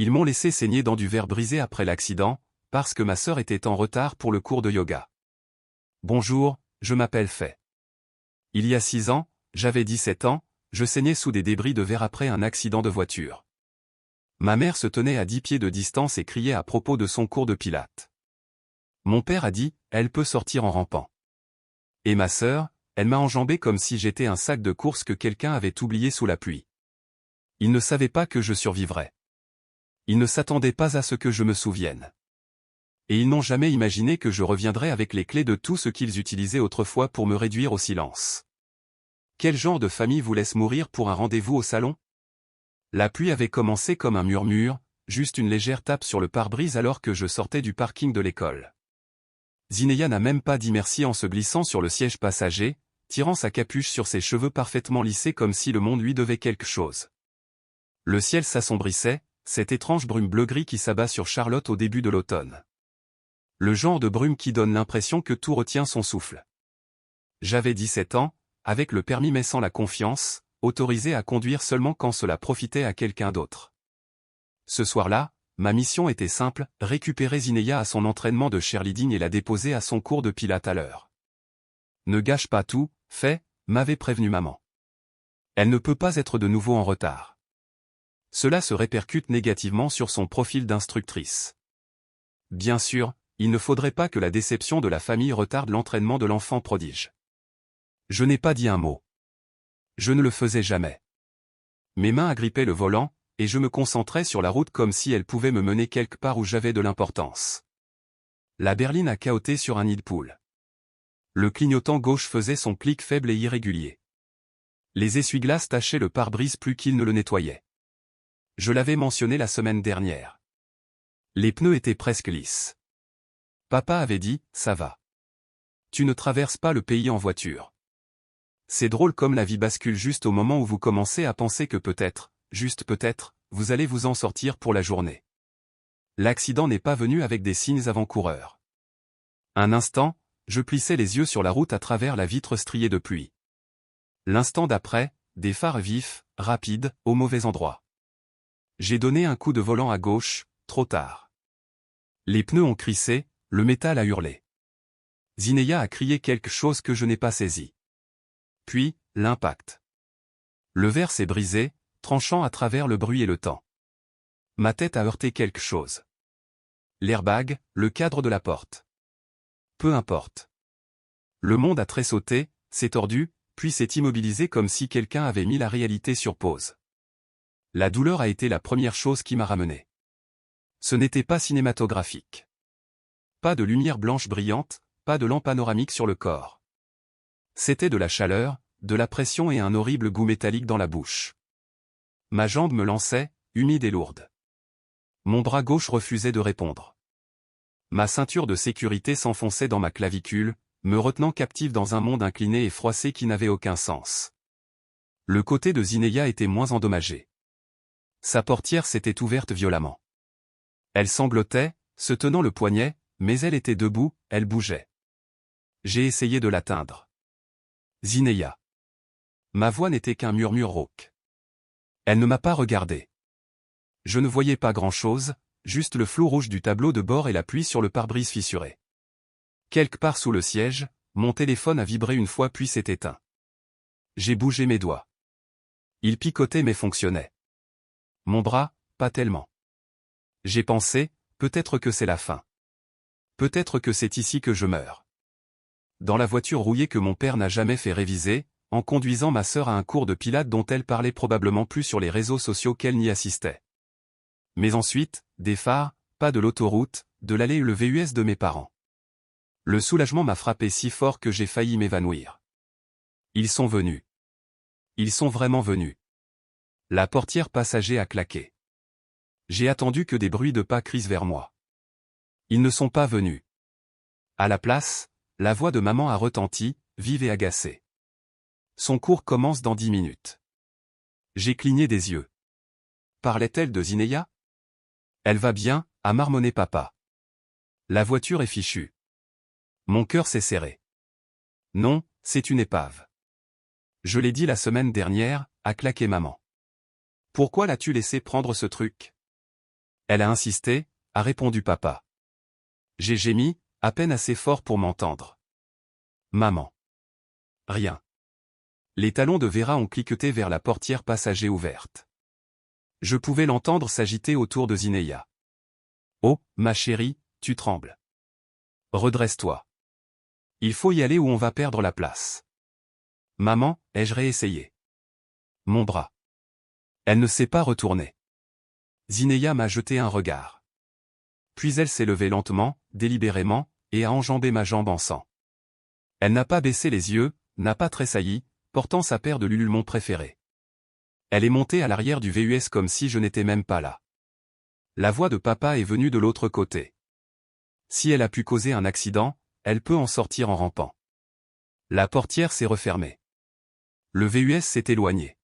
Ils m'ont laissé saigner dans du verre brisé après l'accident, parce que ma sœur était en retard pour le cours de yoga. Bonjour, je m'appelle Faye. Il y a 6 ans, j'avais 17 ans, je saignais sous des débris de verre après un accident de voiture. Ma mère se tenait à 10 pieds de distance et criait à propos de son cours de pilates. Mon père a dit, elle peut sortir en rampant. Et ma sœur, elle m'a enjambé comme si j'étais un sac de course que quelqu'un avait oublié sous la pluie. Ils ne savaient pas que je survivrais. Ils ne s'attendaient pas à ce que je me souvienne. Et ils n'ont jamais imaginé que je reviendrais avec les clés de tout ce qu'ils utilisaient autrefois pour me réduire au silence. Quel genre de famille vous laisse mourir pour un rendez-vous au salon? La pluie avait commencé comme un murmure, juste une légère tape sur le pare-brise alors que je sortais du parking de l'école. Zineya n'a même pas dit merci en se glissant sur le siège passager, tirant sa capuche sur ses cheveux parfaitement lissés comme si le monde lui devait quelque chose. Le ciel s'assombrissait, cette étrange brume bleu-gris qui s'abat sur Charlotte au début de l'automne. Le genre de brume qui donne l'impression que tout retient son souffle. J'avais 17 ans, avec le permis mais sans la confiance, autorisé à conduire seulement quand cela profitait à quelqu'un d'autre. Ce soir-là, ma mission était simple, récupérer Zineya à son entraînement de cheerleading et la déposer à son cours de pilates à l'heure. Ne gâche pas tout, Faye, m'avait prévenu maman. Elle ne peut pas être de nouveau en retard. Cela se répercute négativement sur son profil d'instructrice. Bien sûr, il ne faudrait pas que la déception de la famille retarde l'entraînement de l'enfant prodige. Je n'ai pas dit un mot. Je ne le faisais jamais. Mes mains agrippaient le volant, et je me concentrais sur la route comme si elle pouvait me mener quelque part où j'avais de l'importance. La berline a cahoté sur un nid de poule. Le clignotant gauche faisait son clic faible et irrégulier. Les essuie-glaces tachaient le pare-brise plus qu'ils ne le nettoyaient. Je l'avais mentionné la semaine dernière. Les pneus étaient presque lisses. Papa avait dit, ça va. Tu ne traverses pas le pays en voiture. C'est drôle comme la vie bascule juste au moment où vous commencez à penser que peut-être, juste peut-être, vous allez vous en sortir pour la journée. L'accident n'est pas venu avec des signes avant-coureurs. Un instant, je plissais les yeux sur la route à travers la vitre striée de pluie. L'instant d'après, des phares vifs, rapides, au mauvais endroit. J'ai donné un coup de volant à gauche, trop tard. Les pneus ont crissé, le métal a hurlé. Zineya a crié quelque chose que je n'ai pas saisi. Puis, l'impact. Le verre s'est brisé, tranchant à travers le bruit et le temps. Ma tête a heurté quelque chose. L'airbag, le cadre de la porte. Peu importe. Le monde a tressauté, s'est tordu, puis s'est immobilisé comme si quelqu'un avait mis la réalité sur pause. La douleur a été la première chose qui m'a ramené. Ce n'était pas cinématographique. Pas de lumière blanche brillante, pas de lampe panoramique sur le corps. C'était de la chaleur, de la pression et un horrible goût métallique dans la bouche. Ma jambe me lançait, humide et lourde. Mon bras gauche refusait de répondre. Ma ceinture de sécurité s'enfonçait dans ma clavicule, me retenant captive dans un monde incliné et froissé qui n'avait aucun sens. Le côté de Zineya était moins endommagé. Sa portière s'était ouverte violemment. Elle sanglotait, se tenant le poignet, mais elle était debout, elle bougeait. J'ai essayé de l'atteindre. Zineya. Ma voix n'était qu'un murmure rauque. Elle ne m'a pas regardé. Je ne voyais pas grand-chose, juste le flou rouge du tableau de bord et la pluie sur le pare-brise fissuré. Quelque part sous le siège, mon téléphone a vibré une fois puis s'est éteint. J'ai bougé mes doigts. Ils picotaient mais fonctionnaient. Mon bras, pas tellement. J'ai pensé, peut-être que c'est la fin. Peut-être que c'est ici que je meurs. Dans la voiture rouillée que mon père n'a jamais fait réviser, en conduisant ma sœur à un cours de pilates dont elle parlait probablement plus sur les réseaux sociaux qu'elle n'y assistait. Mais ensuite, des phares, pas de l'autoroute, de l'allée et le VUS de mes parents. Le soulagement m'a frappé si fort que j'ai failli m'évanouir. Ils sont venus. Ils sont vraiment venus. La portière passager a claqué. J'ai attendu que des bruits de pas crissent vers moi. Ils ne sont pas venus. À la place, la voix de maman a retenti, vive et agacée. Son cours commence dans 10 minutes. J'ai cligné des yeux. Parlait-elle de Zineya? Elle va bien, a marmonné papa. La voiture est fichue. Mon cœur s'est serré. Non, c'est une épave. Je l'ai dit la semaine dernière, a claqué maman. Pourquoi l'as-tu laissé prendre ce truc? Elle a insisté, a répondu papa. J'ai gémi, à peine assez fort pour m'entendre. Maman. Rien. Les talons de Vera ont cliqueté vers la portière passager ouverte. Je pouvais l'entendre s'agiter autour de Zinaya. Oh, ma chérie, tu trembles. Redresse-toi. Il faut y aller ou on va perdre la place. Maman, ai-je réessayé? Mon bras. Elle ne s'est pas retournée. Zinaya m'a jeté un regard. Puis elle s'est levée lentement, délibérément, et a enjambé ma jambe en sang. Elle n'a pas baissé les yeux, n'a pas tressailli, portant sa paire de l'ululemon préférée. Elle est montée à l'arrière du VUS comme si je n'étais même pas là. La voix de papa est venue de l'autre côté. Si elle a pu causer un accident, elle peut en sortir en rampant. La portière s'est refermée. Le VUS s'est éloigné.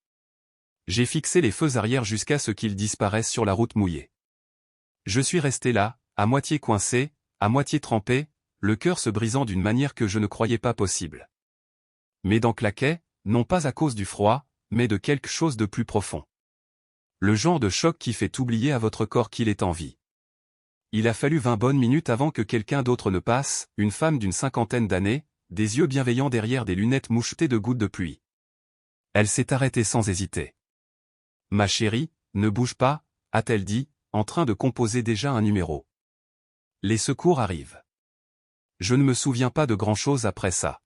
J'ai fixé les feux arrière jusqu'à ce qu'ils disparaissent sur la route mouillée. Je suis resté là, à moitié coincé, à moitié trempé, le cœur se brisant d'une manière que je ne croyais pas possible. Mes dents claquaient, non pas à cause du froid, mais de quelque chose de plus profond. Le genre de choc qui fait oublier à votre corps qu'il est en vie. Il a fallu 20 bonnes minutes avant que quelqu'un d'autre ne passe, une femme d'une cinquantaine d'années, des yeux bienveillants derrière des lunettes mouchetées de gouttes de pluie. Elle s'est arrêtée sans hésiter. Ma chérie, ne bouge pas, a-t-elle dit, en train de composer déjà un numéro. Les secours arrivent. Je ne me souviens pas de grand-chose après ça.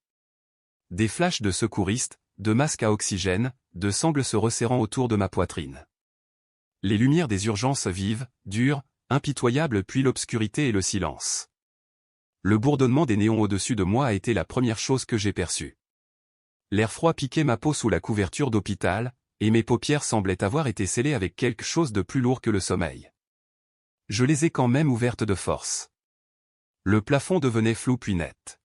Des flashs de secouristes, de masques à oxygène, de sangles se resserrant autour de ma poitrine. Les lumières des urgences vives, dures, impitoyables puis l'obscurité et le silence. Le bourdonnement des néons au-dessus de moi a été la première chose que j'ai perçue. L'air froid piquait ma peau sous la couverture d'hôpital, et mes paupières semblaient avoir été scellées avec quelque chose de plus lourd que le sommeil. Je les ai quand même ouvertes de force. Le plafond devenait flou puis net.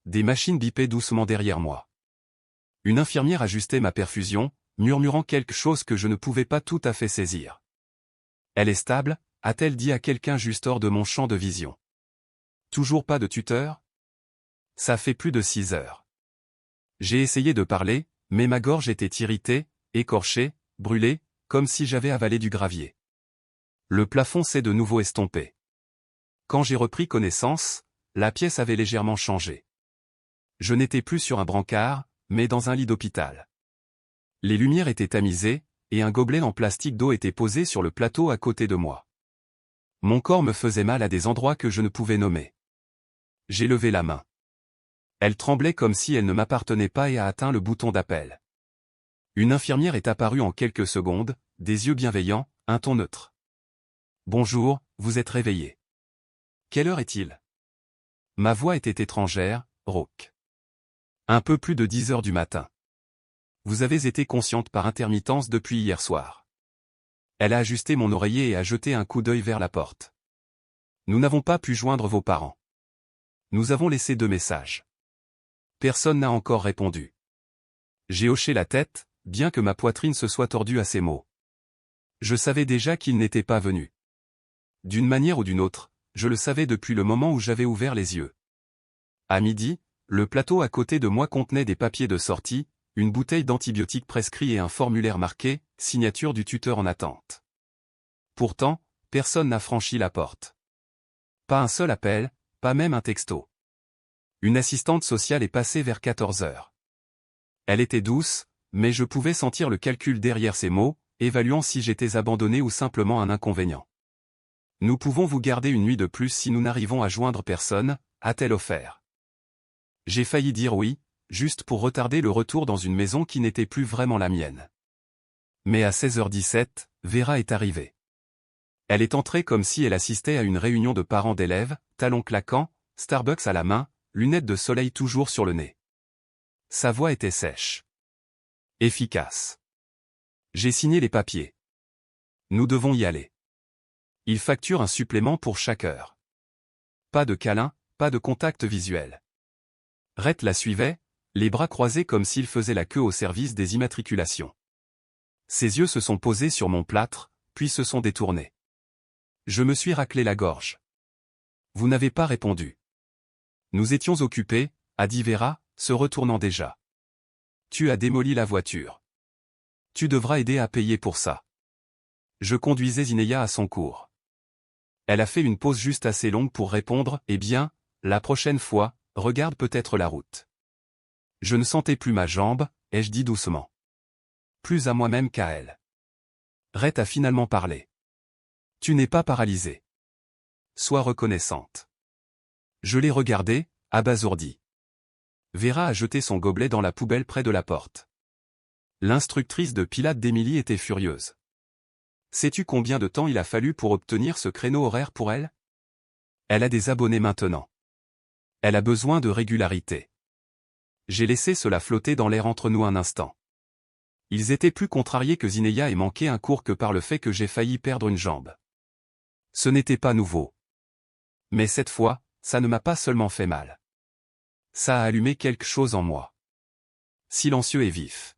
Des machines bipaient doucement derrière moi. Une infirmière ajustait ma perfusion, murmurant quelque chose que je ne pouvais pas tout à fait saisir. Elle est stable, a-t-elle dit à quelqu'un juste hors de mon champ de vision. Toujours pas de tuteur? Ça fait plus de 6 heures. J'ai essayé de parler, mais ma gorge était irritée, écorchée, brûlée, comme si j'avais avalé du gravier. Le plafond s'est de nouveau estompé. Quand j'ai repris connaissance, la pièce avait légèrement changé. Je n'étais plus sur un brancard, mais dans un lit d'hôpital. Les lumières étaient tamisées, et un gobelet en plastique d'eau était posé sur le plateau à côté de moi. Mon corps me faisait mal à des endroits que je ne pouvais nommer. J'ai levé la main. Elle tremblait comme si elle ne m'appartenait pas et a atteint le bouton d'appel. Une infirmière est apparue en quelques secondes, des yeux bienveillants, un ton neutre. Bonjour, vous êtes réveillé. Quelle heure est-il? Ma voix était étrangère, rauque. Un peu plus de 10 heures du matin. Vous avez été consciente par intermittence depuis hier soir. Elle a ajusté mon oreiller et a jeté un coup d'œil vers la porte. Nous n'avons pas pu joindre vos parents. Nous avons laissé 2 messages. Personne n'a encore répondu. J'ai hoché la tête, bien que ma poitrine se soit tordue à ces mots. Je savais déjà qu'ils n'étaient pas venus. D'une manière ou d'une autre, je le savais depuis le moment où j'avais ouvert les yeux. À midi, le plateau à côté de moi contenait des papiers de sortie, une bouteille d'antibiotiques prescrits et un formulaire marqué « Signature du tuteur en attente ». Pourtant, personne n'a franchi la porte. Pas un seul appel, pas même un texto. Une assistante sociale est passée vers 14 heures. Elle était douce, mais je pouvais sentir le calcul derrière ses mots, évaluant si j'étais abandonné ou simplement un inconvénient. Nous pouvons vous garder une nuit de plus si nous n'arrivons à joindre personne, a-t-elle offert. J'ai failli dire oui, juste pour retarder le retour dans une maison qui n'était plus vraiment la mienne. Mais à 16h17, Vera est arrivée. Elle est entrée comme si elle assistait à une réunion de parents d'élèves, talons claquants, Starbucks à la main, lunettes de soleil toujours sur le nez. Sa voix était sèche. Efficace. J'ai signé les papiers. Nous devons y aller. Il facture un supplément pour chaque heure. Pas de câlin, pas de contact visuel. Rhett la suivait, les bras croisés comme s'il faisait la queue au service des immatriculations. Ses yeux se sont posés sur mon plâtre, puis se sont détournés. Je me suis raclé la gorge. Vous n'avez pas répondu. Nous étions occupés, a dit Vera, se retournant déjà. Tu as démoli la voiture. Tu devras aider à payer pour ça. Je conduisais Zinaya à son cours. Elle a fait une pause juste assez longue pour répondre, eh bien, la prochaine fois, regarde peut-être la route. Je ne sentais plus ma jambe, ai-je dit doucement. Plus à moi-même qu'à elle. Rhett a finalement parlé. Tu n'es pas paralysée. Sois reconnaissante. Je l'ai regardée, abasourdie. Vera a jeté son gobelet dans la poubelle près de la porte. L'instructrice de pilates d'Emily était furieuse. Sais-tu combien de temps il a fallu pour obtenir ce créneau horaire pour elle? Elle a des abonnés maintenant. Elle a besoin de régularité. J'ai laissé cela flotter dans l'air entre nous un instant. Ils étaient plus contrariés que Zineya ait manqué un cours que par le fait que j'ai failli perdre une jambe. Ce n'était pas nouveau. Mais cette fois, ça ne m'a pas seulement fait mal. Ça a allumé quelque chose en moi. Silencieux et vif.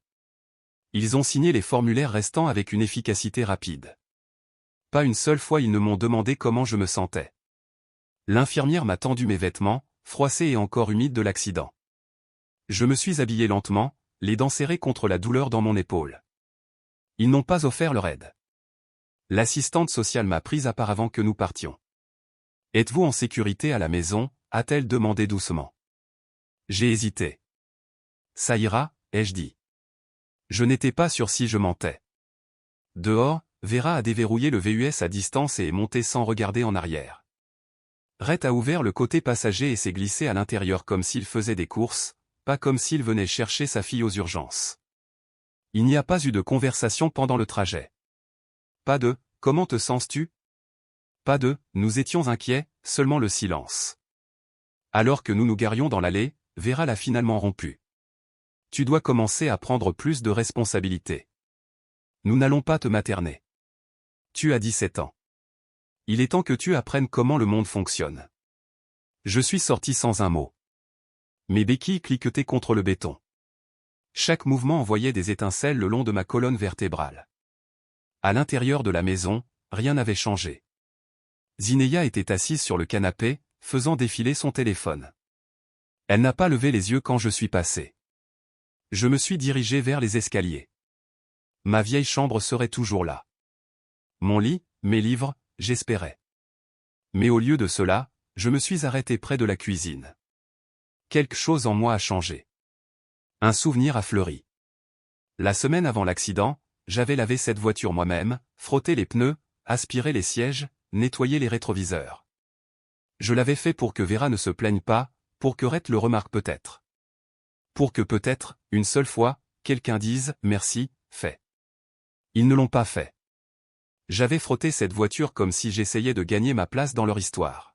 Ils ont signé les formulaires restants avec une efficacité rapide. Pas une seule fois ils ne m'ont demandé comment je me sentais. L'infirmière m'a tendu mes vêtements, froissés et encore humides de l'accident. Je me suis habillé lentement, les dents serrées contre la douleur dans mon épaule. Ils n'ont pas offert leur aide. L'assistante sociale m'a prise à part avant que nous partions. « Êtes-vous en sécurité à la maison ?» a-t-elle demandé doucement. J'ai hésité. « Ça ira », ai-je dit. Je n'étais pas sûr si je mentais. Dehors, Vera a déverrouillé le VUS à distance et est montée sans regarder en arrière. Rhett a ouvert le côté passager et s'est glissé à l'intérieur comme s'il faisait des courses, pas comme s'il venait chercher sa fille aux urgences. Il n'y a pas eu de conversation pendant le trajet. Pas de « comment te sens-tu » Pas de « nous étions inquiets », seulement le silence. Alors que nous nous garions dans l'allée, Vera l'a finalement rompu. Tu dois commencer à prendre plus de responsabilités. Nous n'allons pas te materner. Tu as 17 ans. Il est temps que tu apprennes comment le monde fonctionne. Je suis sorti sans un mot. Mes béquilles cliquetaient contre le béton. Chaque mouvement envoyait des étincelles le long de ma colonne vertébrale. À l'intérieur de la maison, rien n'avait changé. Zineya était assise sur le canapé, faisant défiler son téléphone. Elle n'a pas levé les yeux quand je suis passé. Je me suis dirigé vers les escaliers. Ma vieille chambre serait toujours là. Mon lit, mes livres, j'espérais. Mais au lieu de cela, je me suis arrêté près de la cuisine. Quelque chose en moi a changé. Un souvenir a fleuri. La semaine avant l'accident, j'avais lavé cette voiture moi-même, frotté les pneus, aspiré les sièges, nettoyé les rétroviseurs. Je l'avais fait pour que Vera ne se plaigne pas, pour que Rhett le remarque peut-être. Pour que peut-être, une seule fois, quelqu'un dise « merci, fait ». Ils ne l'ont pas fait. J'avais frotté cette voiture comme si j'essayais de gagner ma place dans leur histoire.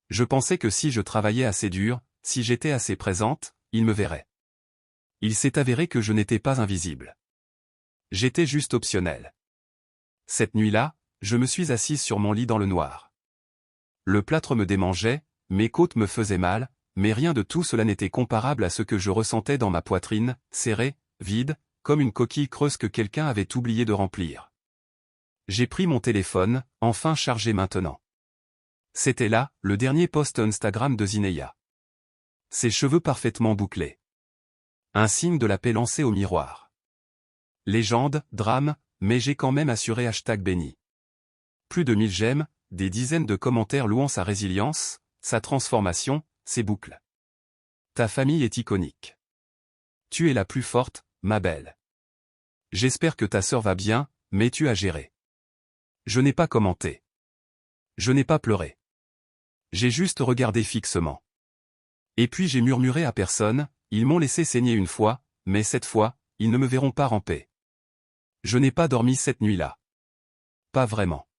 Je pensais que si je travaillais assez dur, si j'étais assez présente, ils me verraient. Il s'est avéré que je n'étais pas invisible. J'étais juste optionnel. Cette nuit-là, je me suis assise sur mon lit dans le noir. Le plâtre me démangeait, mes côtes me faisaient mal, mais rien de tout cela n'était comparable à ce que je ressentais dans ma poitrine, serrée, vide, comme une coquille creuse que quelqu'un avait oublié de remplir. J'ai pris mon téléphone, enfin chargé maintenant. C'était là, le dernier post Instagram de Zineya. Ses cheveux parfaitement bouclés. Un signe de la paix lancé au miroir. Légende, drame, mais j'ai quand même assuré #béni. Plus de 1000 j'aime, des dizaines de commentaires louant sa résilience, sa transformation, ses boucles. Ta famille est iconique. Tu es la plus forte, ma belle. J'espère que ta sœur va bien, mais tu as géré. Je n'ai pas commenté. Je n'ai pas pleuré. J'ai juste regardé fixement. Et puis j'ai murmuré à personne, ils m'ont laissé saigner une fois, mais cette fois, ils ne me verront pas ramper. Je n'ai pas dormi cette nuit-là. Pas vraiment.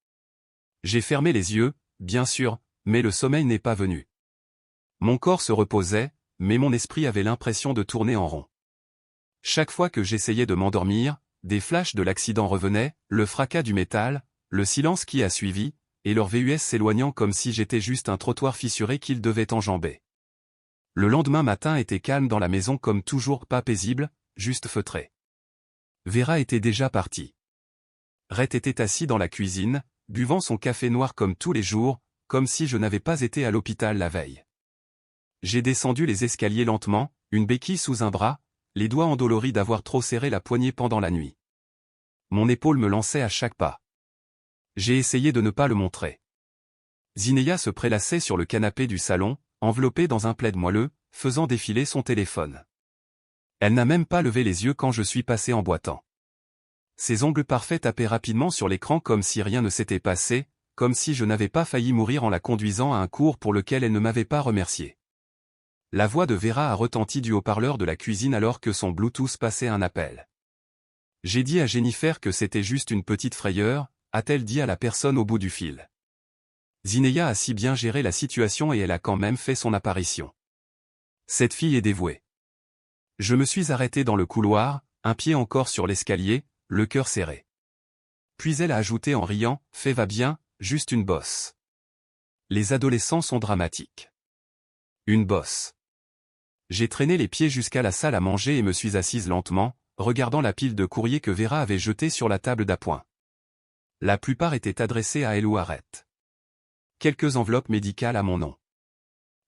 J'ai fermé les yeux, bien sûr, mais le sommeil n'est pas venu. Mon corps se reposait, mais mon esprit avait l'impression de tourner en rond. Chaque fois que j'essayais de m'endormir, des flashs de l'accident revenaient, le fracas du métal, le silence qui a suivi, et leur VUS s'éloignant comme si j'étais juste un trottoir fissuré qu'ils devaient enjamber. Le lendemain matin était calme dans la maison comme toujours, pas paisible, juste feutré. Vera était déjà partie. Rhett était assis dans la cuisine, buvant son café noir comme tous les jours, comme si je n'avais pas été à l'hôpital la veille. J'ai descendu les escaliers lentement, une béquille sous un bras, les doigts endoloris d'avoir trop serré la poignée pendant la nuit. Mon épaule me lançait à chaque pas. J'ai essayé de ne pas le montrer. Zineya se prélassait sur le canapé du salon, enveloppée dans un plaid moelleux, faisant défiler son téléphone. Elle n'a même pas levé les yeux quand je suis passé en boitant. Ses ongles parfaits tapaient rapidement sur l'écran comme si rien ne s'était passé, comme si je n'avais pas failli mourir en la conduisant à un cours pour lequel elle ne m'avait pas remercié. La voix de Vera a retenti du haut-parleur de la cuisine alors que son Bluetooth passait un appel. J'ai dit à Jennifer que c'était juste une petite frayeur, a-t-elle dit à la personne au bout du fil. Zineya a si bien géré la situation et elle a quand même fait son apparition. Cette fille est dévouée. Je me suis arrêté dans le couloir, un pied encore sur l'escalier, le cœur serré. Puis elle a ajouté en riant, « Fais va bien, juste une bosse. » Les adolescents sont dramatiques. Une bosse. J'ai traîné les pieds jusqu'à la salle à manger et me suis assise lentement, regardant la pile de courriers que Vera avait jetés sur la table d'appoint. La plupart étaient adressés à elle ou à Rhett. Quelques enveloppes médicales à mon nom.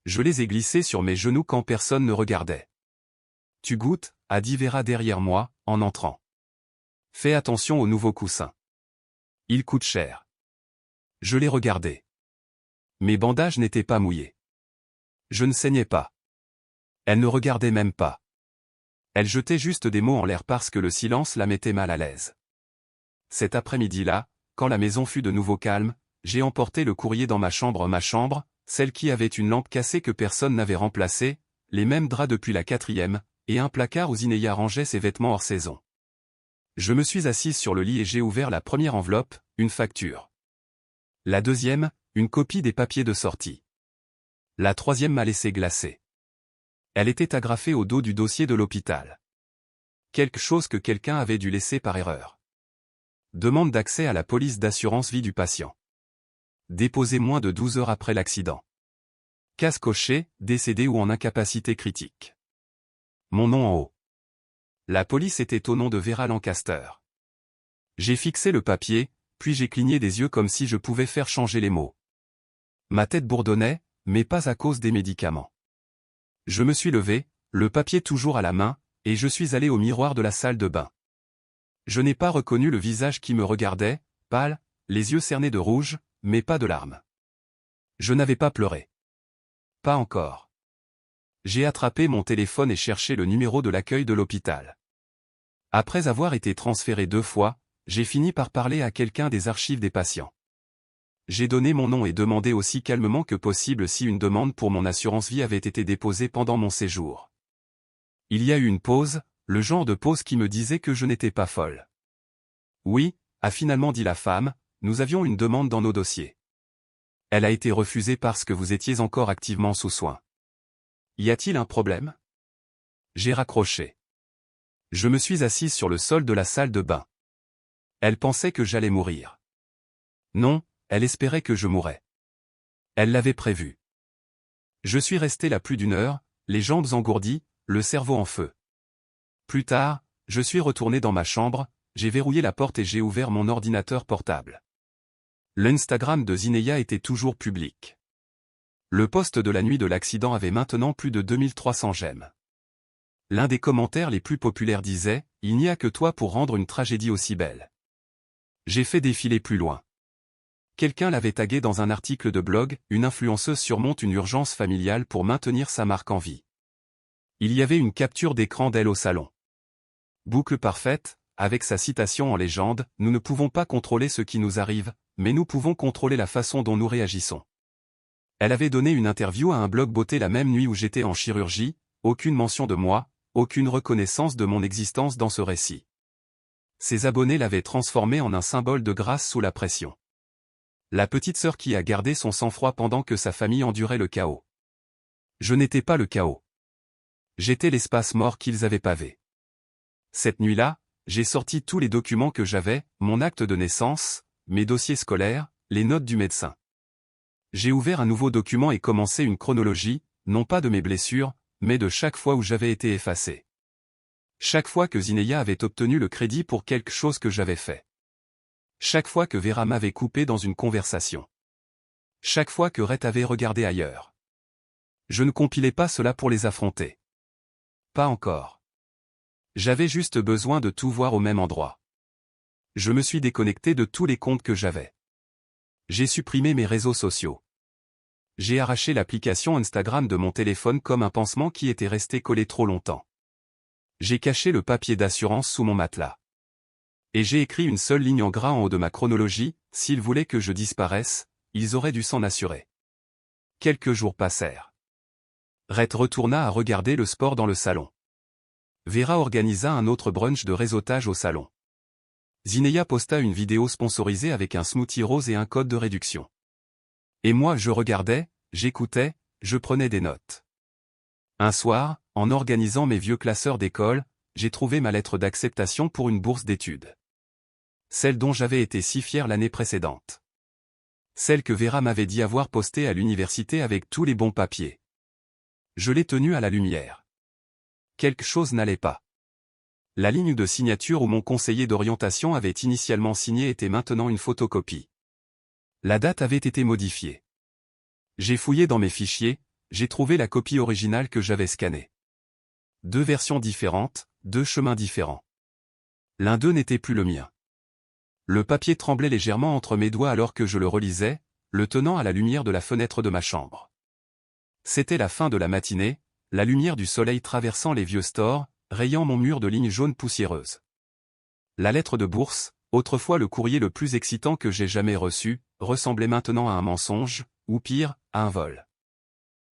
Je les ai glissées sur mes genoux quand personne ne regardait. « Tu goûtes » a dit Vera derrière moi, en entrant. « Fais attention aux nouveaux coussins. Ils coûtent cher. » Je les regardais. Mes bandages n'étaient pas mouillés. Je ne saignais pas. Elle ne regardait même pas. Elle jetait juste des mots en l'air parce que le silence la mettait mal à l'aise. Cet après-midi-là, quand la maison fut de nouveau calme, j'ai emporté le courrier dans ma chambre, celle qui avait une lampe cassée que personne n'avait remplacée, les mêmes draps depuis la 4e, et un placard où Zineya rangeait ses vêtements hors saison. Je me suis assise sur le lit et j'ai ouvert la première enveloppe, une facture. La deuxième, une copie des papiers de sortie. La troisième m'a laissé glacer. Elle était agrafée au dos du dossier de l'hôpital. Quelque chose que quelqu'un avait dû laisser par erreur. Demande d'accès à la police d'assurance vie du patient. Déposé moins de 12 heures après l'accident. Case cochée, décédé ou en incapacité critique. Mon nom en haut. La police était au nom de Vera Lancaster. J'ai fixé le papier, puis j'ai cligné des yeux comme si je pouvais faire changer les mots. Ma tête bourdonnait, mais pas à cause des médicaments. Je me suis levé, le papier toujours à la main, et je suis allé au miroir de la salle de bain. Je n'ai pas reconnu le visage qui me regardait, pâle, les yeux cernés de rouge, mais pas de larmes. Je n'avais pas pleuré. Pas encore. J'ai attrapé mon téléphone et cherché le numéro de l'accueil de l'hôpital. Après avoir été transféré 2 fois, j'ai fini par parler à quelqu'un des archives des patients. J'ai donné mon nom et demandé aussi calmement que possible si une demande pour mon assurance vie avait été déposée pendant mon séjour. Il y a eu une pause, le genre de pause qui me disait que je n'étais pas folle. Oui, a finalement dit la femme, nous avions une demande dans nos dossiers. Elle a été refusée parce que vous étiez encore activement sous soins. Y a-t-il un problème? J'ai raccroché. Je me suis assise sur le sol de la salle de bain. Elle pensait que j'allais mourir. Non, elle espérait que je mourrais. Elle l'avait prévu. Je suis resté là plus d'1 heure, les jambes engourdies, le cerveau en feu. Plus tard, je suis retourné dans ma chambre, j'ai verrouillé la porte et j'ai ouvert mon ordinateur portable. L'Instagram de Zineya était toujours public. Le post de la nuit de l'accident avait maintenant plus de 2300 j'aime. L'un des commentaires les plus populaires disait « Il n'y a que toi pour rendre une tragédie aussi belle ». J'ai fait défiler plus loin. Quelqu'un l'avait tagué dans un article de blog, une influenceuse surmonte une urgence familiale pour maintenir sa marque en vie. Il y avait une capture d'écran d'elle au salon. Boucle parfaite, avec sa citation en légende, nous ne pouvons pas contrôler ce qui nous arrive, mais nous pouvons contrôler la façon dont nous réagissons. Elle avait donné une interview à un blog beauté la même nuit où j'étais en chirurgie, aucune mention de moi, aucune reconnaissance de mon existence dans ce récit. Ses abonnés l'avaient transformée en un symbole de grâce sous la pression. La petite sœur qui a gardé son sang-froid pendant que sa famille endurait le chaos. Je n'étais pas le chaos. J'étais l'espace mort qu'ils avaient pavé. Cette nuit-là, j'ai sorti tous les documents que j'avais, mon acte de naissance, mes dossiers scolaires, les notes du médecin. J'ai ouvert un nouveau document et commencé une chronologie, non pas de mes blessures, mais de chaque fois où j'avais été effacé. Chaque fois que Zineya avait obtenu le crédit pour quelque chose que j'avais fait. Chaque fois que Vera m'avait coupé dans une conversation. Chaque fois que Rhett avait regardé ailleurs. Je ne compilais pas cela pour les affronter. Pas encore. J'avais juste besoin de tout voir au même endroit. Je me suis déconnecté de tous les comptes que j'avais. J'ai supprimé mes réseaux sociaux. J'ai arraché l'application Instagram de mon téléphone comme un pansement qui était resté collé trop longtemps. J'ai caché le papier d'assurance sous mon matelas. Et j'ai écrit une seule ligne en gras en haut de ma chronologie, s'ils voulaient que je disparaisse, ils auraient dû s'en assurer. Quelques jours passèrent. Rhett retourna à regarder le sport dans le salon. Vera organisa un autre brunch de réseautage au salon. Zinea posta une vidéo sponsorisée avec un smoothie rose et un code de réduction. Et moi je regardais, j'écoutais, je prenais des notes. Un soir, en organisant mes vieux classeurs d'école, j'ai trouvé ma lettre d'acceptation pour une bourse d'études. Celle dont j'avais été si fier l'année précédente. Celle que Vera m'avait dit avoir postée à l'université avec tous les bons papiers. Je l'ai tenue à la lumière. Quelque chose n'allait pas. La ligne de signature où mon conseiller d'orientation avait initialement signé était maintenant une photocopie. La date avait été modifiée. J'ai fouillé dans mes fichiers, j'ai trouvé la copie originale que j'avais scannée. 2 versions différentes, 2 chemins différents. L'un d'eux n'était plus le mien. Le papier tremblait légèrement entre mes doigts alors que je le relisais, le tenant à la lumière de la fenêtre de ma chambre. C'était la fin de la matinée, la lumière du soleil traversant les vieux stores, rayant mon mur de lignes jaunes poussiéreuses. La lettre de bourse, autrefois le courrier le plus excitant que j'ai jamais reçu, ressemblait maintenant à un mensonge, ou pire, à un vol.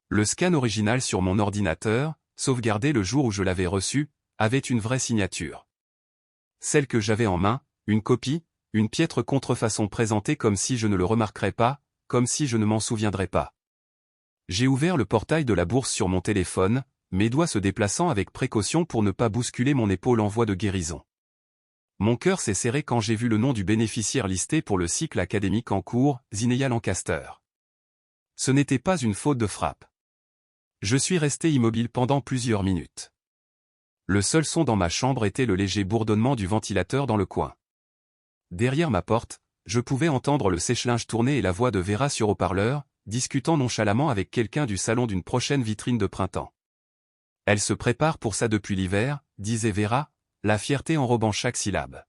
Le scan original sur mon ordinateur, sauvegardé le jour où je l'avais reçu, avait une vraie signature. Celle que j'avais en main, une copie, une piètre contrefaçon présentée comme si je ne le remarquerais pas, comme si je ne m'en souviendrais pas. J'ai ouvert le portail de la bourse sur mon téléphone, mes doigts se déplaçant avec précaution pour ne pas bousculer mon épaule en voie de guérison. Mon cœur s'est serré quand j'ai vu le nom du bénéficiaire listé pour le cycle académique en cours, Zinea Lancaster. Ce n'était pas une faute de frappe. Je suis resté immobile pendant plusieurs minutes. Le seul son dans ma chambre était le léger bourdonnement du ventilateur dans le coin. Derrière ma porte, je pouvais entendre le sèche-linge tourner et la voix de Vera sur haut-parleur, discutant nonchalamment avec quelqu'un du salon d'une prochaine vitrine de printemps. Elle se prépare pour ça depuis l'hiver, disait Vera, la fierté enrobant chaque syllabe.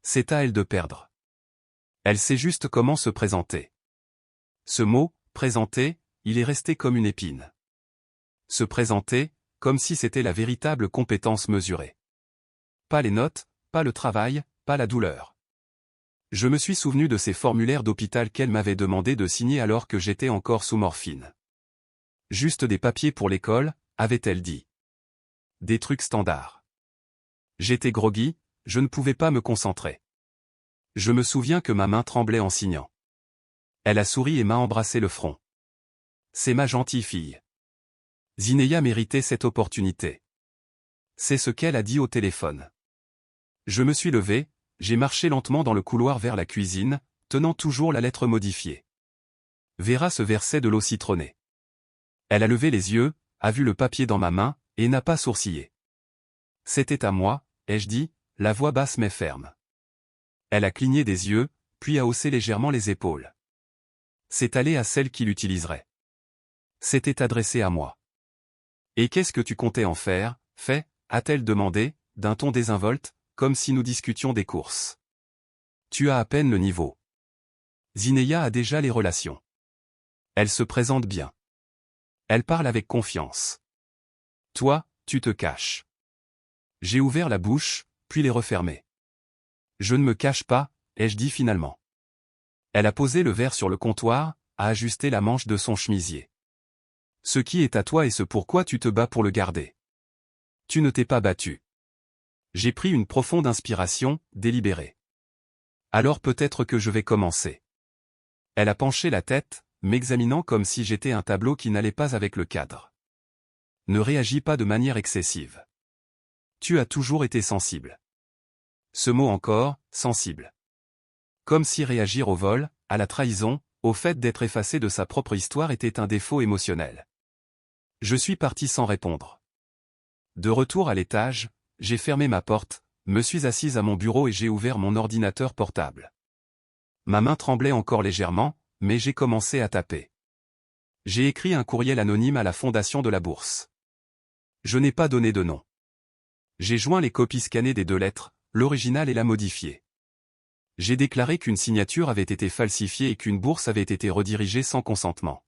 C'est à elle de perdre. Elle sait juste comment se présenter. Ce mot, présenter, il est resté comme une épine. Se présenter, comme si c'était la véritable compétence mesurée. Pas les notes, pas le travail, pas la douleur. Je me suis souvenu de ces formulaires d'hôpital qu'elle m'avait demandé de signer alors que j'étais encore sous morphine. Juste des papiers pour l'école, avait-elle dit. Des trucs standards. J'étais groggy, je ne pouvais pas me concentrer. Je me souviens que ma main tremblait en signant. Elle a souri et m'a embrassé le front. C'est ma gentille fille. Zinea méritait cette opportunité. C'est ce qu'elle a dit au téléphone. Je me suis levé, j'ai marché lentement dans le couloir vers la cuisine, tenant toujours la lettre modifiée. Vera se versait de l'eau citronnée. Elle a levé les yeux, a vu le papier dans ma main, et n'a pas sourcillé. C'était à moi, ai-je dit, la voix basse mais ferme. Elle a cligné des yeux, puis a haussé légèrement les épaules. C'est allé à celle qui l'utiliserait. C'était adressé à moi. Et qu'est-ce que tu comptais en faire, fait, a-t-elle demandé, d'un ton désinvolte, comme si nous discutions des courses. Tu as à peine le niveau. Zinea a déjà les relations. Elle se présente bien. Elle parle avec confiance. Toi, tu te caches. J'ai ouvert la bouche, puis les refermé. Je ne me cache pas, ai-je dit finalement. Elle a posé le verre sur le comptoir, a ajusté la manche de son chemisier. Ce qui est à toi et ce pourquoi tu te bats pour le garder. Tu ne t'es pas battu. J'ai pris une profonde inspiration, délibérée. Alors peut-être que je vais commencer. Elle a penché la tête, m'examinant comme si j'étais un tableau qui n'allait pas avec le cadre. Ne réagis pas de manière excessive. Tu as toujours été sensible. Ce mot encore, sensible. Comme si réagir au vol, à la trahison, au fait d'être effacé de sa propre histoire était un défaut émotionnel. Je suis parti sans répondre. De retour à l'étage, j'ai fermé ma porte, me suis assise à mon bureau et j'ai ouvert mon ordinateur portable. Ma main tremblait encore légèrement, mais j'ai commencé à taper. J'ai écrit un courriel anonyme à la fondation de la bourse. Je n'ai pas donné de nom. J'ai joint les copies scannées des 2 lettres, l'original et la modifiée. J'ai déclaré qu'une signature avait été falsifiée et qu'une bourse avait été redirigée sans consentement.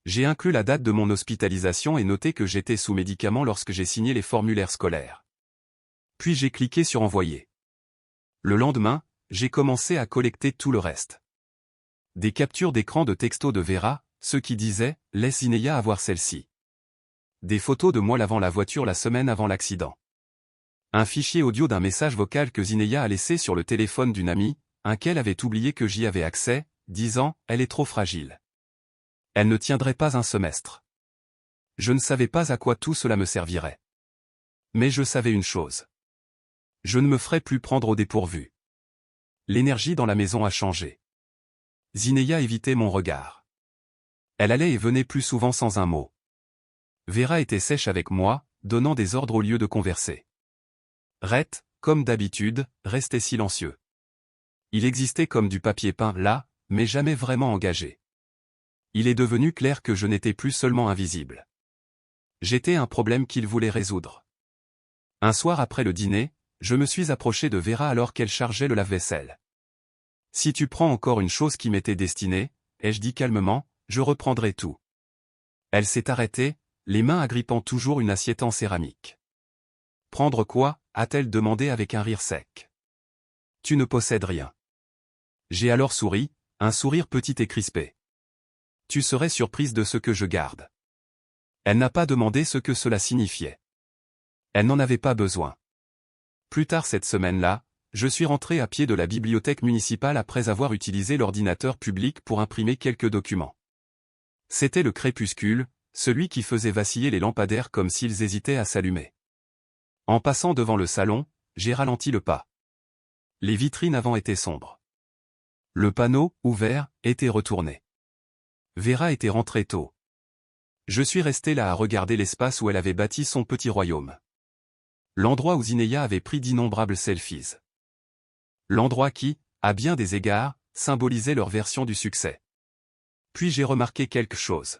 J'ai inclus la date de mon hospitalisation et noté que j'étais sous médicaments lorsque j'ai signé les formulaires scolaires. Puis j'ai cliqué sur Envoyer. Le lendemain, j'ai commencé à collecter tout le reste. Des captures d'écran de textos de Vera, ceux qui disaient « Laisse Zineya avoir celle-ci ». Des photos de moi lavant la voiture la semaine avant l'accident. Un fichier audio d'un message vocal que Zineya a laissé sur le téléphone d'une amie, qu'elle avait oublié que j'y avais accès, disant « Elle est trop fragile. Elle ne tiendrait pas un semestre ». Je ne savais pas à quoi tout cela me servirait. Mais je savais une chose. Je ne me ferais plus prendre au dépourvu. L'énergie dans la maison a changé. Zineya évitait mon regard. Elle allait et venait plus souvent sans un mot. Vera était sèche avec moi, donnant des ordres au lieu de converser. Rhett, comme d'habitude, restait silencieux. Il existait comme du papier peint là, mais jamais vraiment engagé. Il est devenu clair que je n'étais plus seulement invisible. J'étais un problème qu'il voulait résoudre. Un soir après le dîner, je me suis approché de Vera alors qu'elle chargeait le lave-vaisselle. « Si tu prends encore une chose qui m'était destinée, ai-je dit calmement, je reprendrai tout. » Elle s'est arrêtée, les mains agrippant toujours une assiette en céramique. « Prendre quoi ?» a-t-elle demandé avec un rire sec. « Tu ne possèdes rien. » J'ai alors souri, un sourire petit et crispé. « Tu serais surprise de ce que je garde. » Elle n'a pas demandé ce que cela signifiait. Elle n'en avait pas besoin. Plus tard cette semaine-là, je suis rentré à pied de la bibliothèque municipale après avoir utilisé l'ordinateur public pour imprimer quelques documents. C'était le crépuscule, celui qui faisait vaciller les lampadaires comme s'ils hésitaient à s'allumer. En passant devant le salon, j'ai ralenti le pas. Les vitrines avant étaient sombres. Le panneau, ouvert, était retourné. Vera était rentrée tôt. Je suis resté là à regarder l'espace où elle avait bâti son petit royaume. L'endroit où Zineya avait pris d'innombrables selfies. L'endroit qui, à bien des égards, symbolisait leur version du succès. Puis j'ai remarqué quelque chose.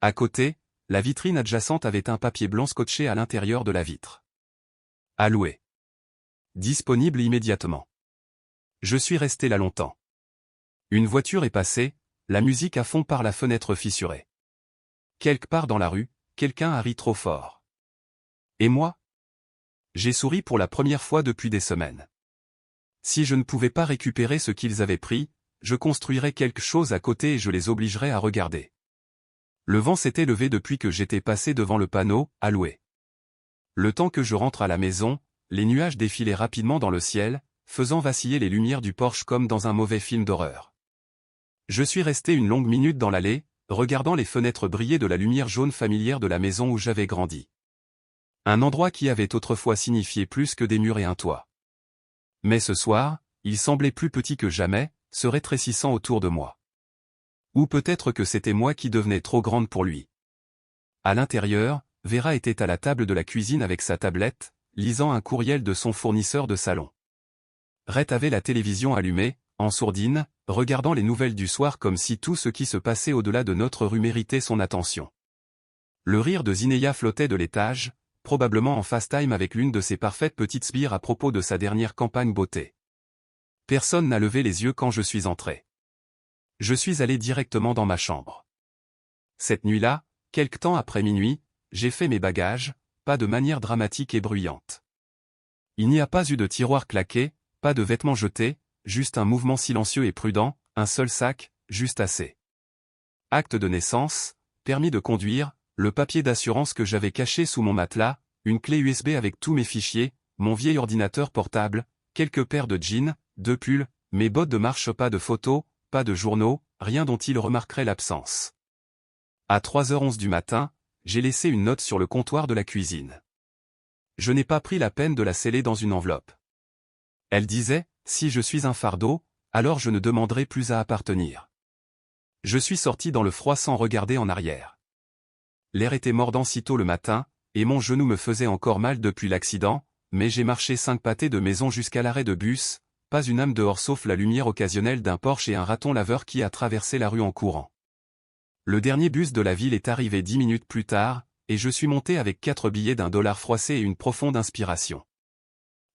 À côté, la vitrine adjacente avait un papier blanc scotché à l'intérieur de la vitre. À louer. Disponible immédiatement. Je suis resté là longtemps. Une voiture est passée, la musique à fond par la fenêtre fissurée. Quelque part dans la rue, quelqu'un a ri trop fort. Et moi? J'ai souri pour la première fois depuis des semaines. Si je ne pouvais pas récupérer ce qu'ils avaient pris, je construirais quelque chose à côté et je les obligerais à regarder. Le vent s'était levé depuis que j'étais passé devant le panneau « À louer ». Le temps que je rentre à la maison, les nuages défilaient rapidement dans le ciel, faisant vaciller les lumières du porche comme dans un mauvais film d'horreur. Je suis resté une longue minute dans l'allée, regardant les fenêtres briller de la lumière jaune familière de la maison où j'avais grandi. Un endroit qui avait autrefois signifié plus que des murs et un toit. Mais ce soir, il semblait plus petit que jamais, se rétrécissant autour de moi. Ou peut-être que c'était moi qui devenais trop grande pour lui. À l'intérieur, Vera était à la table de la cuisine avec sa tablette, lisant un courriel de son fournisseur de salon. Rhett avait la télévision allumée, en sourdine, regardant les nouvelles du soir comme si tout ce qui se passait au-delà de notre rue méritait son attention. Le rire de Zineya flottait de l'étage, probablement en FaceTime avec l'une de ses parfaites petites sbires à propos de sa dernière campagne beauté. Personne n'a levé les yeux quand je suis entré. Je suis allé directement dans ma chambre. Cette nuit-là, quelque temps après minuit, j'ai fait mes bagages, pas de manière dramatique et bruyante. Il n'y a pas eu de tiroir claqué, pas de vêtements jetés, juste un mouvement silencieux et prudent, un seul sac, juste assez. Acte de naissance, permis de conduire, le papier d'assurance que j'avais caché sous mon matelas, une clé USB avec tous mes fichiers, mon vieil ordinateur portable, quelques paires de jeans, 2 pulls, mes bottes de marche, pas de photos, pas de journaux, rien dont il remarquerait l'absence. À 3h11 du matin, j'ai laissé une note sur le comptoir de la cuisine. Je n'ai pas pris la peine de la sceller dans une enveloppe. Elle disait, si je suis un fardeau, alors je ne demanderai plus à appartenir. Je suis sorti dans le froid sans regarder en arrière. L'air était mordant si tôt le matin, et mon genou me faisait encore mal depuis l'accident, mais j'ai marché 5 pâtés de maison jusqu'à l'arrêt de bus, pas une âme dehors sauf la lumière occasionnelle d'un Porsche et un raton laveur qui a traversé la rue en courant. Le dernier bus de la ville est arrivé 10 minutes plus tard, et je suis monté avec 4 billets d'$1 froissés et une profonde inspiration.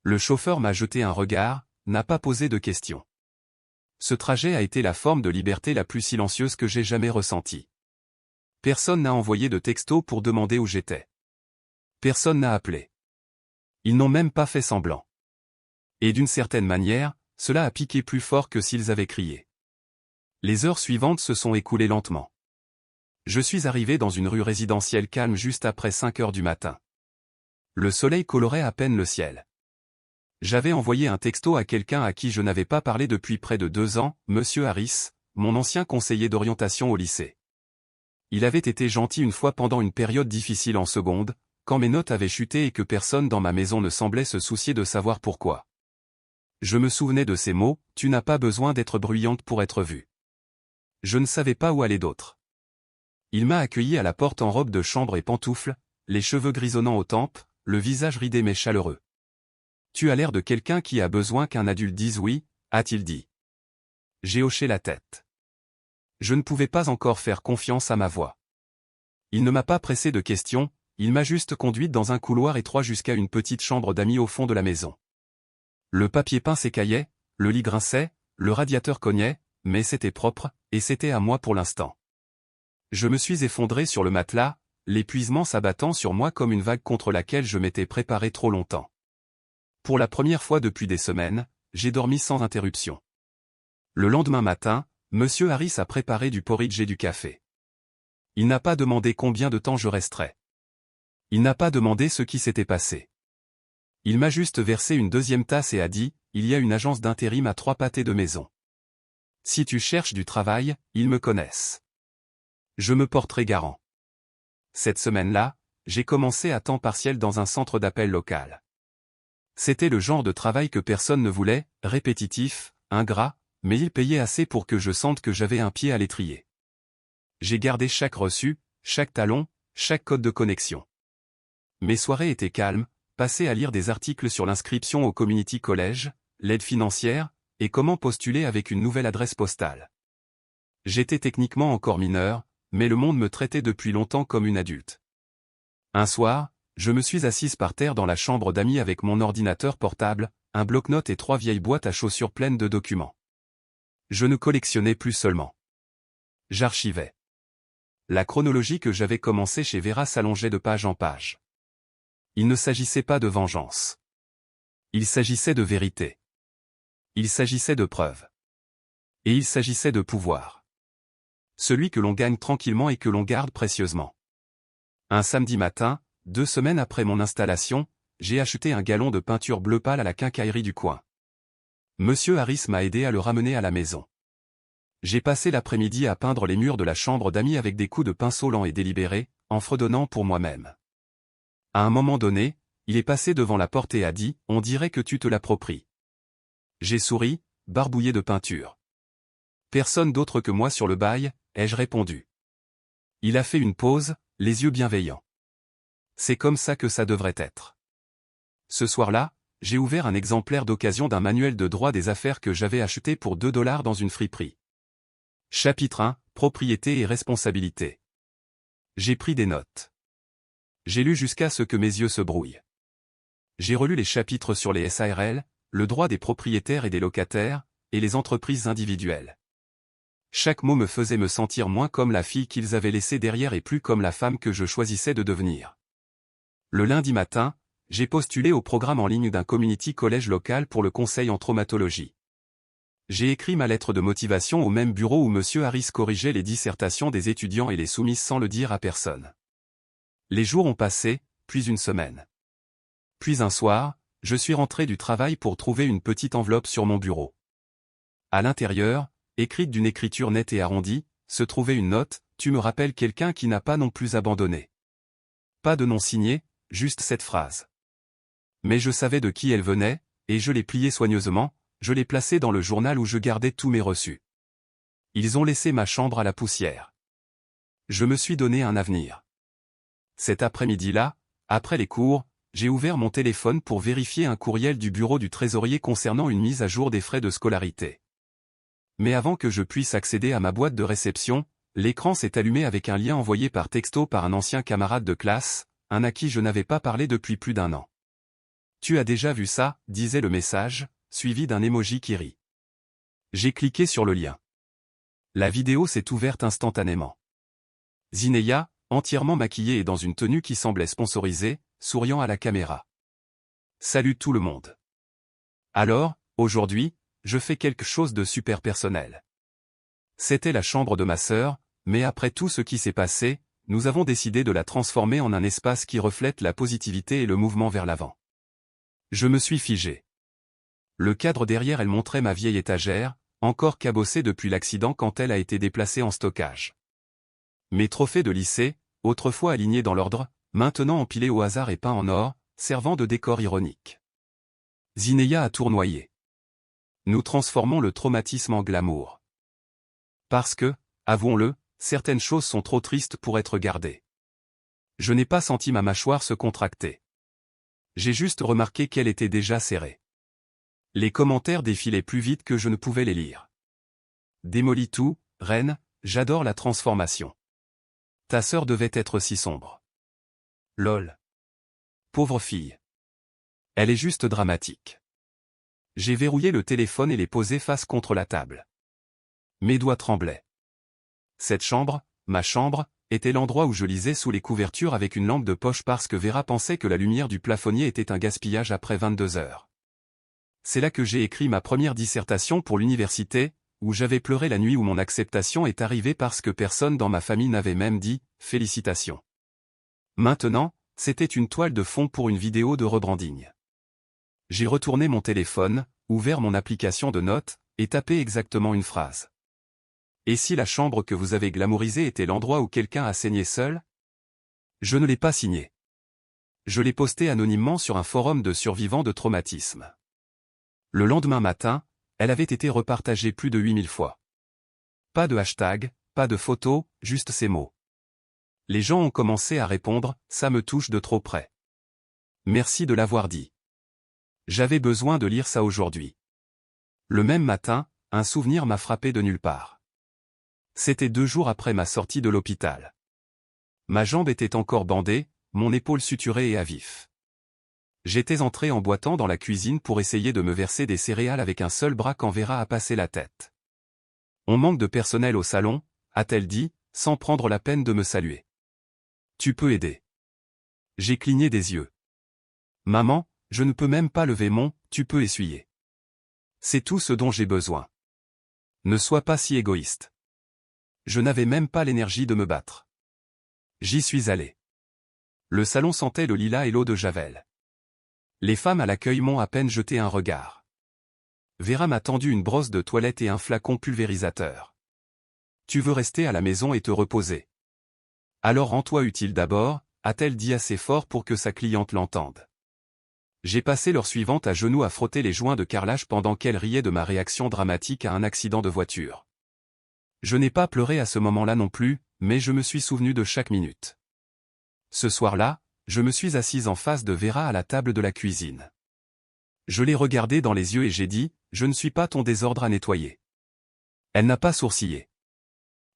Le chauffeur m'a jeté un regard, n'a pas posé de questions. Ce trajet a été la forme de liberté la plus silencieuse que j'ai jamais ressentie. Personne n'a envoyé de texto pour demander où j'étais. Personne n'a appelé. Ils n'ont même pas fait semblant. Et d'une certaine manière, cela a piqué plus fort que s'ils avaient crié. Les heures suivantes se sont écoulées lentement. Je suis arrivé dans une rue résidentielle calme juste après 5 heures du matin. Le soleil colorait à peine le ciel. J'avais envoyé un texto à quelqu'un à qui je n'avais pas parlé depuis près de 2 ans, Monsieur Harris, mon ancien conseiller d'orientation au lycée. Il avait été gentil une fois pendant une période difficile en seconde, quand mes notes avaient chuté et que personne dans ma maison ne semblait se soucier de savoir pourquoi. Je me souvenais de ces mots, « Tu n'as pas besoin d'être bruyante pour être vue ». Je ne savais pas où aller d'autre. Il m'a accueilli à la porte en robe de chambre et pantoufles, les cheveux grisonnants aux tempes, le visage ridé mais chaleureux. « Tu as l'air de quelqu'un qui a besoin qu'un adulte dise oui », a-t-il dit. J'ai hoché la tête. Je ne pouvais pas encore faire confiance à ma voix. Il ne m'a pas pressé de questions, il m'a juste conduite dans un couloir étroit jusqu'à une petite chambre d'amis au fond de la maison. Le papier peint s'écaillait, le lit grinçait, le radiateur cognait, mais c'était propre, et c'était à moi pour l'instant. Je me suis effondré sur le matelas, l'épuisement s'abattant sur moi comme une vague contre laquelle je m'étais préparé trop longtemps. Pour la première fois depuis des semaines, j'ai dormi sans interruption. Le lendemain matin, Monsieur Harris a préparé du porridge et du café. Il n'a pas demandé combien de temps je resterais. Il n'a pas demandé ce qui s'était passé. Il m'a juste versé une deuxième tasse et a dit, il y a une agence d'intérim à 3 pâtés de maison. Si tu cherches du travail, ils me connaissent. Je me porterai garant. Cette semaine-là, j'ai commencé à temps partiel dans un centre d'appel local. C'était le genre de travail que personne ne voulait, répétitif, ingrat, mais il payait assez pour que je sente que j'avais un pied à l'étrier. J'ai gardé chaque reçu, chaque talon, chaque code de connexion. Mes soirées étaient calmes, passées à lire des articles sur l'inscription au community college, l'aide financière, et comment postuler avec une nouvelle adresse postale. J'étais techniquement encore mineur, mais le monde me traitait depuis longtemps comme une adulte. Un soir, je me suis assise par terre dans la chambre d'amis avec mon ordinateur portable, un bloc-notes et 3 vieilles boîtes à chaussures pleines de documents. Je ne collectionnais plus seulement. J'archivais. La chronologie que j'avais commencée chez Vera s'allongeait de page en page. Il ne s'agissait pas de vengeance. Il s'agissait de vérité. Il s'agissait de preuves. Et il s'agissait de pouvoir. Celui que l'on gagne tranquillement et que l'on garde précieusement. Un samedi matin, 2 semaines après mon installation, j'ai acheté un gallon de peinture bleu pâle à la quincaillerie du coin. Monsieur Harris m'a aidé à le ramener à la maison. J'ai passé l'après-midi à peindre les murs de la chambre d'amis avec des coups de pinceau lents et délibérés, en fredonnant pour moi-même. À un moment donné, il est passé devant la porte et a dit « On dirait que tu te l'appropries ». J'ai souri, barbouillé de peinture. Personne d'autre que moi sur le bail, ai-je répondu. Il a fait une pause, les yeux bienveillants. C'est comme ça que ça devrait être. Ce soir-là, j'ai ouvert un exemplaire d'occasion d'un manuel de droit des affaires que j'avais acheté pour $2 dans une friperie. Chapitre 1, Propriété et responsabilité. J'ai pris des notes. J'ai lu jusqu'à ce que mes yeux se brouillent. J'ai relu les chapitres sur les SARL, le droit des propriétaires et des locataires, et les entreprises individuelles. Chaque mot me faisait me sentir moins comme la fille qu'ils avaient laissée derrière et plus comme la femme que je choisissais de devenir. Le lundi matin, j'ai postulé au programme en ligne d'un community college local pour le conseil en traumatologie. J'ai écrit ma lettre de motivation au même bureau où M. Harris corrigeait les dissertations des étudiants et les soumises sans le dire à personne. Les jours ont passé, puis une semaine. Puis un soir, je suis rentré du travail pour trouver une petite enveloppe sur mon bureau. À l'intérieur, écrite d'une écriture nette et arrondie, se trouvait une note, « Tu me rappelles quelqu'un qui n'a pas non plus abandonné ». Pas de nom signé, juste cette phrase. Mais je savais de qui elle venait, et je l'ai pliée soigneusement, je l'ai placée dans le journal où je gardais tous mes reçus. Ils ont laissé ma chambre à la poussière. Je me suis donné un avenir. Cet après-midi-là, après les cours, j'ai ouvert mon téléphone pour vérifier un courriel du bureau du trésorier concernant une mise à jour des frais de scolarité. Mais avant que je puisse accéder à ma boîte de réception, l'écran s'est allumé avec un lien envoyé par texto par un ancien camarade de classe, un à qui je n'avais pas parlé depuis plus d'1 an. « Tu as déjà vu ça ?» disait le message, suivi d'un emoji qui rit. J'ai cliqué sur le lien. La vidéo s'est ouverte instantanément. Zinneya, entièrement maquillée et dans une tenue qui semblait sponsorisée, souriant à la caméra. Salut tout le monde. Alors, aujourd'hui, je fais quelque chose de super personnel. C'était la chambre de ma sœur, mais après tout ce qui s'est passé, nous avons décidé de la transformer en un espace qui reflète la positivité et le mouvement vers l'avant. Je me suis figé. Le cadre derrière elle montrait ma vieille étagère, encore cabossée depuis l'accident quand elle a été déplacée en stockage. Mes trophées de lycée, autrefois alignés dans l'ordre, maintenant empilés au hasard et peints en or, servant de décor ironique. Zinneya a tournoyé. Nous transformons le traumatisme en glamour. Parce que, avouons-le, certaines choses sont trop tristes pour être gardées. Je n'ai pas senti ma mâchoire se contracter. J'ai juste remarqué qu'elle était déjà serrée. Les commentaires défilaient plus vite que je ne pouvais les lire. Démolis tout, reine, j'adore la transformation. Ta sœur devait être si sombre. Lol. Pauvre fille. Elle est juste dramatique. J'ai verrouillé le téléphone et l'ai posé face contre la table. Mes doigts tremblaient. Cette chambre, ma chambre, était l'endroit où je lisais sous les couvertures avec une lampe de poche parce que Vera pensait que la lumière du plafonnier était un gaspillage après 22 heures. C'est là que j'ai écrit ma première dissertation pour l'université, où j'avais pleuré la nuit où mon acceptation est arrivée parce que personne dans ma famille n'avait même dit « félicitations ». Maintenant, c'était une toile de fond pour une vidéo de rebranding. J'ai retourné mon téléphone, ouvert mon application de notes, et tapé exactement une phrase. Et si la chambre que vous avez glamourisée était l'endroit où quelqu'un a saigné seul? Je ne l'ai pas signé. Je l'ai posté anonymement sur un forum de survivants de traumatisme. Le lendemain matin, elle avait été repartagée plus de 8000 fois. Pas de hashtag, pas de photos, juste ces mots. Les gens ont commencé à répondre, ça me touche de trop près. Merci de l'avoir dit. J'avais besoin de lire ça aujourd'hui. Le même matin, un souvenir m'a frappé de nulle part. C'était 2 jours après ma sortie de l'hôpital. Ma jambe était encore bandée, mon épaule suturée et à vif. J'étais entré en boitant dans la cuisine pour essayer de me verser des céréales avec un seul bras quand Vera a passé la tête. On manque de personnel au salon, a-t-elle dit, sans prendre la peine de me saluer. Tu peux aider. J'ai cligné des yeux. Maman, je ne peux même pas lever tu peux essuyer. C'est tout ce dont j'ai besoin. Ne sois pas si égoïste. Je n'avais même pas l'énergie de me battre. J'y suis allé. Le salon sentait le lilas et l'eau de Javel. Les femmes à l'accueil m'ont à peine jeté un regard. Vera m'a tendu une brosse de toilette et un flacon pulvérisateur. Tu veux rester à la maison et te reposer. Alors rends-toi utile d'abord, a-t-elle dit assez fort pour que sa cliente l'entende. J'ai passé l'heure suivante à genoux à frotter les joints de carrelage pendant qu'elle riait de ma réaction dramatique à un accident de voiture. Je n'ai pas pleuré à ce moment-là non plus, mais je me suis souvenu de chaque minute. Ce soir-là, je me suis assise en face de Vera à la table de la cuisine. Je l'ai regardée dans les yeux et j'ai dit, je ne suis pas ton désordre à nettoyer. Elle n'a pas sourcillé.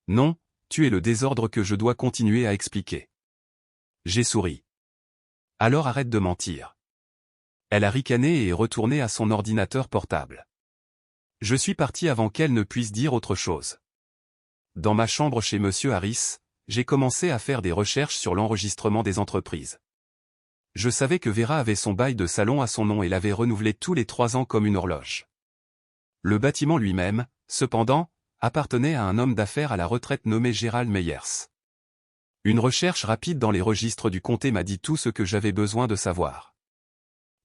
Non, tu es le désordre que je dois continuer à expliquer. J'ai souri. Alors arrête de mentir. Elle a ricané et est retournée à son ordinateur portable. Je suis parti avant qu'elle ne puisse dire autre chose. Dans ma chambre chez Monsieur Harris, j'ai commencé à faire des recherches sur l'enregistrement des entreprises. Je savais que Vera avait son bail de salon à son nom et l'avait renouvelé tous les 3 ans comme une horloge. Le bâtiment lui-même, cependant, appartenait à un homme d'affaires à la retraite nommé Gerald Meyers. Une recherche rapide dans les registres du comté m'a dit tout ce que j'avais besoin de savoir.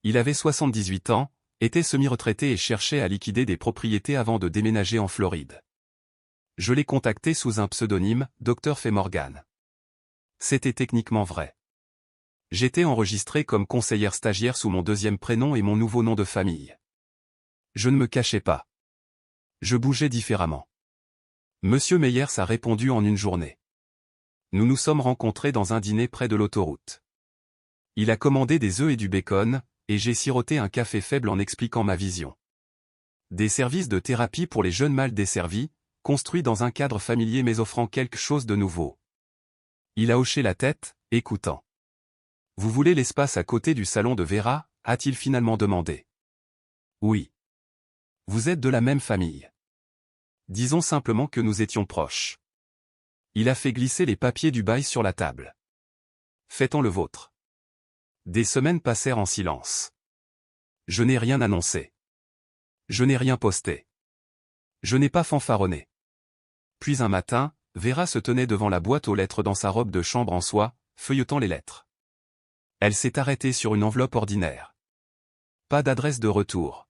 Il avait 78 ans, était semi-retraité et cherchait à liquider des propriétés avant de déménager en Floride. Je l'ai contacté sous un pseudonyme, Dr. Fay Morgan. C'était techniquement vrai. J'étais enregistré comme conseillère stagiaire sous mon 2e prénom et mon nouveau nom de famille. Je ne me cachais pas. Je bougeais différemment. Monsieur Meyers a répondu en une journée. Nous nous sommes rencontrés dans un dîner près de l'autoroute. Il a commandé des œufs et du bacon, et j'ai siroté un café faible en expliquant ma vision. Des services de thérapie pour les jeunes mal desservis, construits dans un cadre familier mais offrant quelque chose de nouveau. Il a hoché la tête, écoutant. Vous voulez l'espace à côté du salon de Vera, a-t-il finalement demandé. Oui. Vous êtes de la même famille. Disons simplement que nous étions proches. Il a fait glisser les papiers du bail sur la table. Faites-en le vôtre. Des semaines passèrent en silence. Je n'ai rien annoncé. Je n'ai rien posté. Je n'ai pas fanfaronné. Puis un matin, Vera se tenait devant la boîte aux lettres dans sa robe de chambre en soie, feuilletant les lettres. Elle s'est arrêtée sur une enveloppe ordinaire. Pas d'adresse de retour.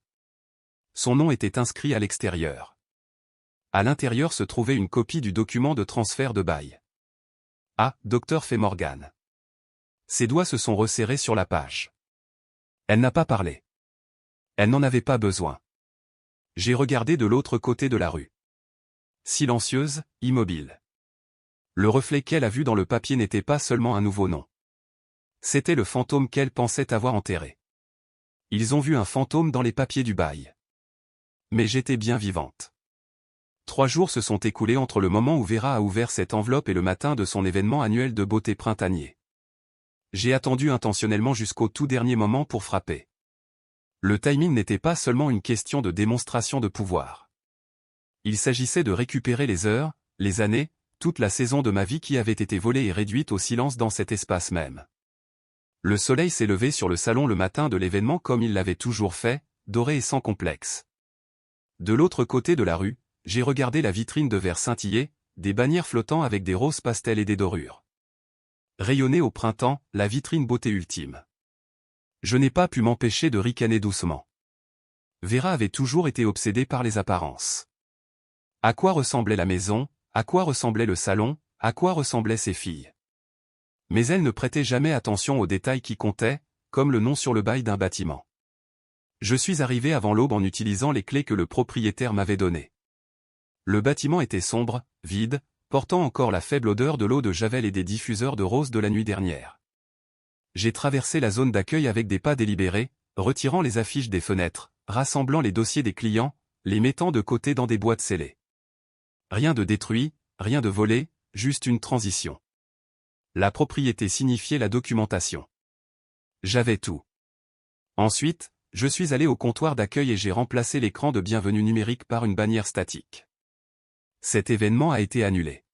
Son nom était inscrit à l'extérieur. À l'intérieur se trouvait une copie du document de transfert de bail. Ah, Dr. Morgan. Ses doigts se sont resserrés sur la page. Elle n'a pas parlé. Elle n'en avait pas besoin. J'ai regardé de l'autre côté de la rue. Silencieuse, immobile. Le reflet qu'elle a vu dans le papier n'était pas seulement un nouveau nom. C'était le fantôme qu'elle pensait avoir enterré. Ils ont vu un fantôme dans les papiers du bail. Mais j'étais bien vivante. 3 jours se sont écoulés entre le moment où Vera a ouvert cette enveloppe et le matin de son événement annuel de beauté printanier. J'ai attendu intentionnellement jusqu'au tout dernier moment pour frapper. Le timing n'était pas seulement une question de démonstration de pouvoir. Il s'agissait de récupérer les heures, les années, toute la saison de ma vie qui avait été volée et réduite au silence dans cet espace même. Le soleil s'est levé sur le salon le matin de l'événement comme il l'avait toujours fait, doré et sans complexe. De l'autre côté de la rue, j'ai regardé la vitrine de verre scintillé, des bannières flottant avec des roses pastels et des dorures. Rayonnait au printemps, la vitrine beauté ultime. Je n'ai pas pu m'empêcher de ricaner doucement. Vera avait toujours été obsédée par les apparences. À quoi ressemblait la maison, à quoi ressemblait le salon, à quoi ressemblaient ses filles. Mais elle ne prêtait jamais attention aux détails qui comptaient, comme le nom sur le bail d'un bâtiment. Je suis arrivé avant l'aube en utilisant les clés que le propriétaire m'avait données. Le bâtiment était sombre, vide, portant encore la faible odeur de l'eau de javel et des diffuseurs de roses de la nuit dernière. J'ai traversé la zone d'accueil avec des pas délibérés, retirant les affiches des fenêtres, rassemblant les dossiers des clients, les mettant de côté dans des boîtes scellées. Rien de détruit, rien de volé, juste une transition. La propriété signifiait la documentation. J'avais tout. Ensuite, je suis allé au comptoir d'accueil et j'ai remplacé l'écran de bienvenue numérique par une bannière statique. Cet événement a été annulé.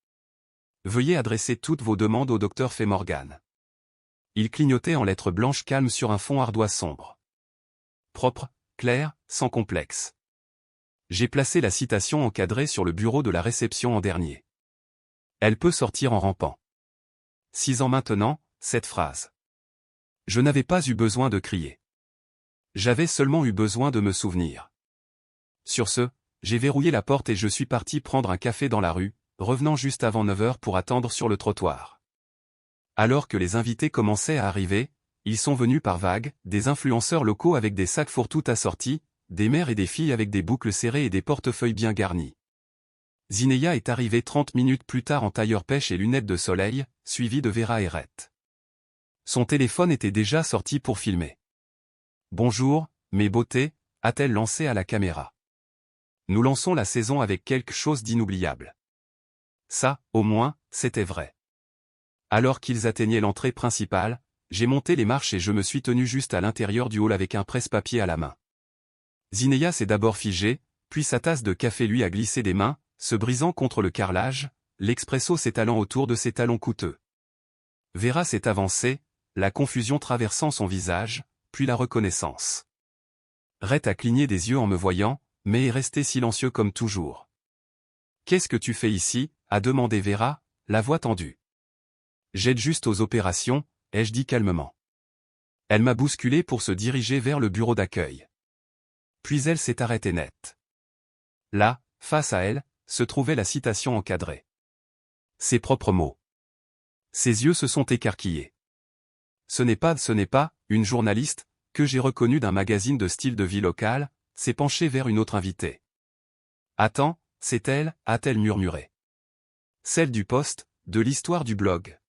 Veuillez adresser toutes vos demandes au Dr. Morgan. Il clignotait en lettres blanches calmes sur un fond ardoise sombre. Propre, clair, sans complexe. J'ai placé la citation encadrée sur le bureau de la réception en dernier. Elle peut sortir en rampant. 6 ans maintenant, cette phrase. Je n'avais pas eu besoin de crier. J'avais seulement eu besoin de me souvenir. Sur ce, j'ai verrouillé la porte et je suis parti prendre un café dans la rue, revenant juste avant 9 heures pour attendre sur le trottoir. Alors que les invités commençaient à arriver, ils sont venus par vagues, des influenceurs locaux avec des sacs fourre-tout assortis, des mères et des filles avec des boucles serrées et des portefeuilles bien garnis. Zineya est arrivée 30 minutes plus tard en tailleur pêche et lunettes de soleil, suivie de Vera et Rhett. Son téléphone était déjà sorti pour filmer. « Bonjour, mes beautés », a-t-elle lancé à la caméra. Nous lançons la saison avec quelque chose d'inoubliable. Ça, au moins, c'était vrai. Alors qu'ils atteignaient l'entrée principale, j'ai monté les marches et je me suis tenu juste à l'intérieur du hall avec un presse-papier à la main. Zineya s'est d'abord figée, puis sa tasse de café lui a glissé des mains, se brisant contre le carrelage, l'expresso s'étalant autour de ses talons coûteux. Vera s'est avancée, la confusion traversant son visage, puis la reconnaissance. Rhett a cligné des yeux en me voyant, mais est resté silencieux comme toujours. « Qu'est-ce que tu fais ici » a demandé Vera, la voix tendue. « J'aide juste aux opérations », ai-je dit calmement. Elle m'a bousculé pour se diriger vers le bureau d'accueil. Puis elle s'est arrêtée net. Là, face à elle, se trouvait la citation encadrée. Ses propres mots. Ses yeux se sont écarquillés. Ce n'est pas, une journaliste, que j'ai reconnue d'un magazine de style de vie local, s'est penchée vers une autre invitée. Attends, c'est elle, a-t-elle murmuré. Celle du poste, de l'histoire du blog.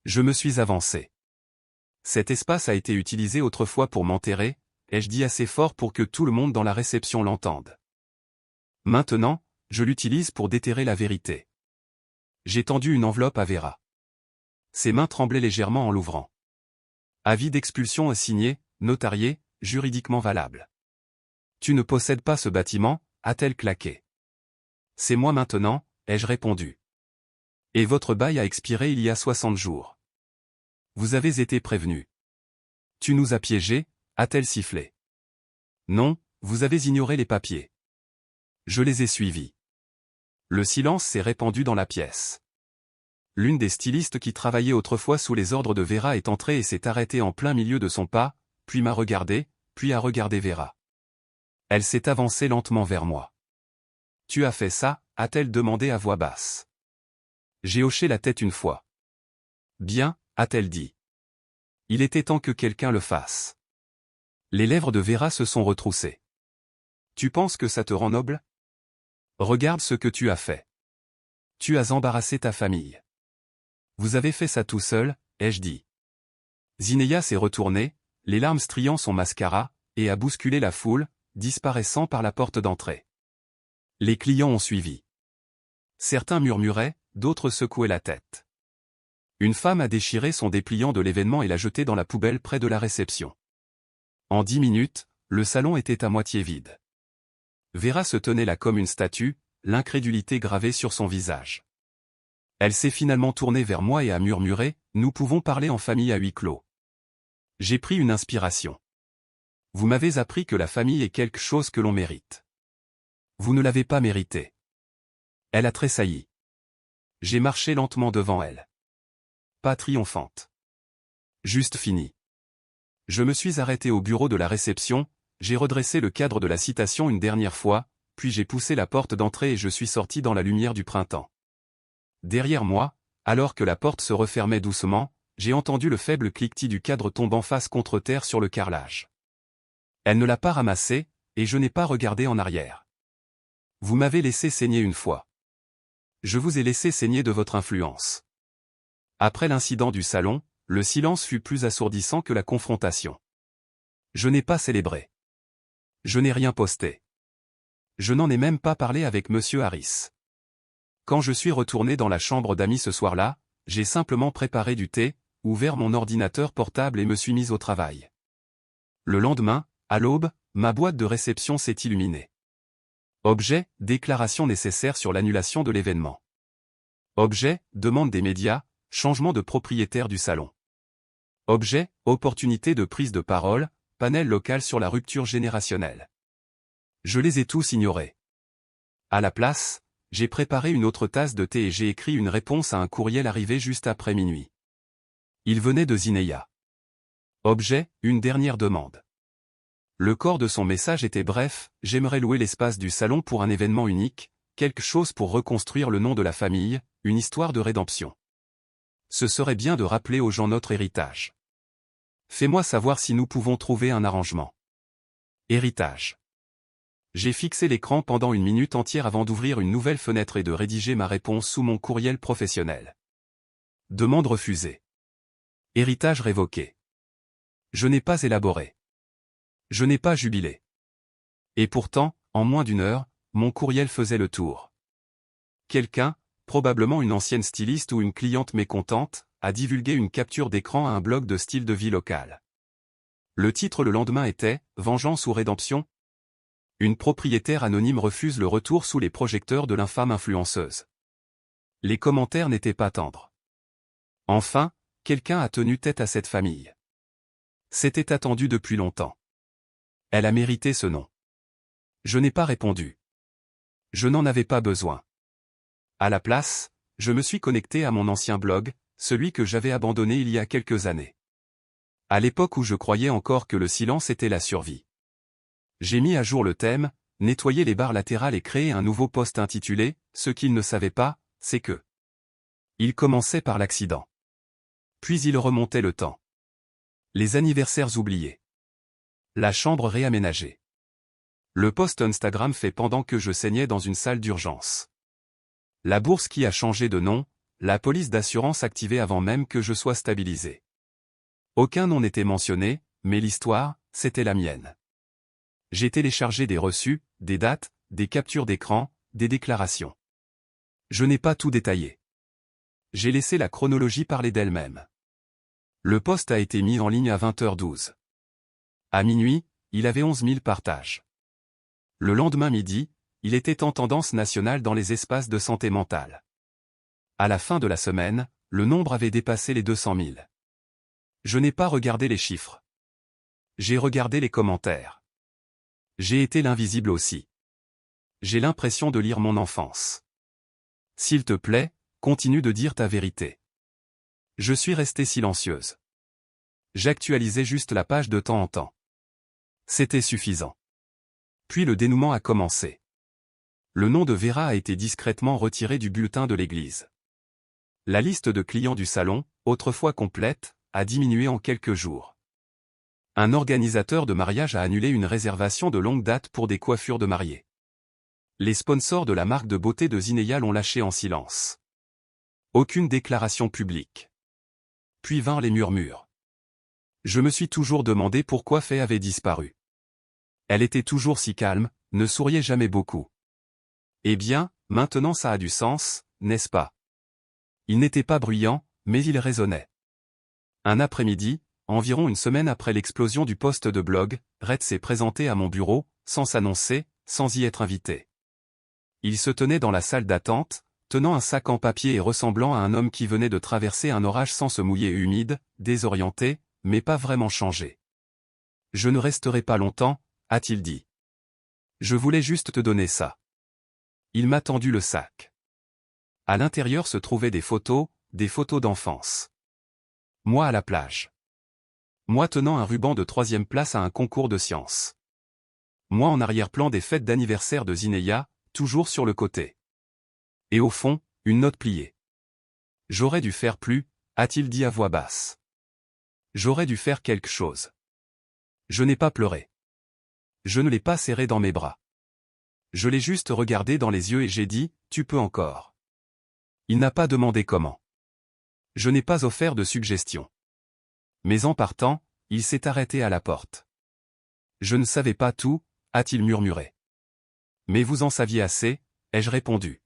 Je me suis avancé. Cet espace a été utilisé autrefois pour m'enterrer, ai-je dit assez fort pour que tout le monde dans la réception l'entende. Maintenant, je l'utilise pour déterrer la vérité. J'ai tendu une enveloppe à Vera. Ses mains tremblaient légèrement en l'ouvrant. Avis d'expulsion signé, notarié, juridiquement valable. Tu ne possèdes pas ce bâtiment, a-t-elle claqué. C'est moi maintenant, ai-je répondu. Et votre bail a expiré il y a 60 jours. Vous avez été prévenu. Tu nous as piégés, a-t-elle sifflé. Non, vous avez ignoré les papiers. Je les ai suivis. Le silence s'est répandu dans la pièce. L'une des stylistes qui travaillait autrefois sous les ordres de Vera est entrée et s'est arrêtée en plein milieu de son pas, puis m'a regardé, puis a regardé Vera. Elle s'est avancée lentement vers moi. Tu as fait ça, a-t-elle demandé à voix basse. J'ai hoché la tête une fois. Bien, a-t-elle dit. Il était temps que quelqu'un le fasse. Les lèvres de Vera se sont retroussées. Tu penses que ça te rend noble? Regarde ce que tu as fait. Tu as embarrassé ta famille. Vous avez fait ça tout seul, ai-je dit. Zinaya s'est retournée, les larmes striant son mascara, et a bousculé la foule, disparaissant par la porte d'entrée. Les clients ont suivi. Certains murmuraient, d'autres secouaient la tête. Une femme a déchiré son dépliant de l'événement et l'a jeté dans la poubelle près de la réception. En 10 minutes, le salon était à moitié vide. Vera se tenait là comme une statue, l'incrédulité gravée sur son visage. Elle s'est finalement tournée vers moi et a murmuré, « Nous pouvons parler en famille à huis clos. » J'ai pris une inspiration. Vous m'avez appris que la famille est quelque chose que l'on mérite. Vous ne l'avez pas mérité. Elle a tressailli. J'ai marché lentement devant elle. Pas triomphante. Juste fini. Je me suis arrêté au bureau de la réception, j'ai redressé le cadre de la citation une dernière fois, puis j'ai poussé la porte d'entrée et je suis sorti dans la lumière du printemps. Derrière moi, alors que la porte se refermait doucement, j'ai entendu le faible cliquetis du cadre tombant face contre terre sur le carrelage. Elle ne l'a pas ramassé, et je n'ai pas regardé en arrière. Vous m'avez laissé saigner une fois. Je vous ai laissé saigner de votre influence. Après l'incident du salon, le silence fut plus assourdissant que la confrontation. Je n'ai pas célébré. Je n'ai rien posté. Je n'en ai même pas parlé avec Monsieur Harris. Quand je suis retourné dans la chambre d'amis ce soir-là, j'ai simplement préparé du thé, ouvert mon ordinateur portable et me suis mis au travail. Le lendemain, à l'aube, ma boîte de réception s'est illuminée. Objet, déclaration nécessaire sur l'annulation de l'événement. Objet, demande des médias, changement de propriétaire du salon. Objet, opportunité de prise de parole, panel local sur la rupture générationnelle. Je les ai tous ignorés. À la place, j'ai préparé une autre tasse de thé et j'ai écrit une réponse à un courriel arrivé juste après minuit. Il venait de Zinaya. Objet, une dernière demande. Le corps de son message était bref, j'aimerais louer l'espace du salon pour un événement unique, quelque chose pour reconstruire le nom de la famille, une histoire de rédemption. Ce serait bien de rappeler aux gens notre héritage. Fais-moi savoir si nous pouvons trouver un arrangement. Héritage. J'ai fixé l'écran pendant une minute entière avant d'ouvrir une nouvelle fenêtre et de rédiger ma réponse sous mon courriel professionnel. Demande refusée. Héritage révoqué. Je n'ai pas élaboré. Je n'ai pas jubilé. Et pourtant, en moins d'une heure, mon courriel faisait le tour. Quelqu'un, probablement une ancienne styliste ou une cliente mécontente, a divulgué une capture d'écran à un blog de style de vie local. Le titre le lendemain était « Vengeance ou rédemption ?» Une propriétaire anonyme refuse le retour sous les projecteurs de l'infâme influenceuse. Les commentaires n'étaient pas tendres. Enfin, quelqu'un a tenu tête à cette famille. C'était attendu depuis longtemps. Elle a mérité ce nom. Je n'ai pas répondu. Je n'en avais pas besoin. À la place, je me suis connecté à mon ancien blog, celui que j'avais abandonné il y a quelques années. À l'époque où je croyais encore que le silence était la survie. J'ai mis à jour le thème, nettoyé les barres latérales et créé un nouveau post intitulé « Ce qu'il ne savait pas, c'est que ». Il commençait par l'accident. Puis il remontait le temps. Les anniversaires oubliés. La chambre réaménagée. Le post Instagram fait pendant que je saignais dans une salle d'urgence. La bourse qui a changé de nom, la police d'assurance activée avant même que je sois stabilisé. Aucun nom n'était mentionné, mais l'histoire, c'était la mienne. J'ai téléchargé des reçus, des dates, des captures d'écran, des déclarations. Je n'ai pas tout détaillé. J'ai laissé la chronologie parler d'elle-même. Le post a été mis en ligne à 20h12. À minuit, il avait 11 000 partages. Le lendemain midi, il était en tendance nationale dans les espaces de santé mentale. À la fin de la semaine, le nombre avait dépassé les 200 000. Je n'ai pas regardé les chiffres. J'ai regardé les commentaires. J'ai été l'invisible aussi. J'ai l'impression de lire mon enfance. S'il te plaît, continue de dire ta vérité. Je suis restée silencieuse. J'actualisais juste la page de temps en temps. C'était suffisant. Puis le dénouement a commencé. Le nom de Vera a été discrètement retiré du bulletin de l'église. La liste de clients du salon, autrefois complète, a diminué en quelques jours. Un organisateur de mariage a annulé une réservation de longue date pour des coiffures de mariés. Les sponsors de la marque de beauté de Zinea l'ont lâché en silence. Aucune déclaration publique. Puis vinrent les murmures. Je me suis toujours demandé pourquoi Faye avait disparu. Elle était toujours si calme, ne souriait jamais beaucoup. Eh bien, maintenant ça a du sens, n'est-ce pas? Il n'était pas bruyant, mais il résonnait. Un après-midi, environ une semaine après l'explosion du post de blog, Red s'est présenté à mon bureau, sans s'annoncer, sans y être invité. Il se tenait dans la salle d'attente, tenant un sac en papier et ressemblant à un homme qui venait de traverser un orage sans se mouiller, humide, désorienté, mais pas vraiment changé. « Je ne resterai pas longtemps », a-t-il dit. « Je voulais juste te donner ça. » Il m'a tendu le sac. À l'intérieur se trouvaient des photos d'enfance. Moi à la plage. Moi tenant un ruban de 3e place à un concours de sciences. Moi en arrière-plan des fêtes d'anniversaire de Zinea, toujours sur le côté. Et au fond, une note pliée. « J'aurais dû faire plus », a-t-il dit à voix basse. « J'aurais dû faire quelque chose. » Je n'ai pas pleuré. Je ne l'ai pas serré dans mes bras. Je l'ai juste regardé dans les yeux et j'ai dit, « Tu peux encore. » Il n'a pas demandé comment. Je n'ai pas offert de suggestion. Mais en partant, il s'est arrêté à la porte. « Je ne savais pas tout », a-t-il murmuré. « Mais vous en saviez assez », ai-je répondu.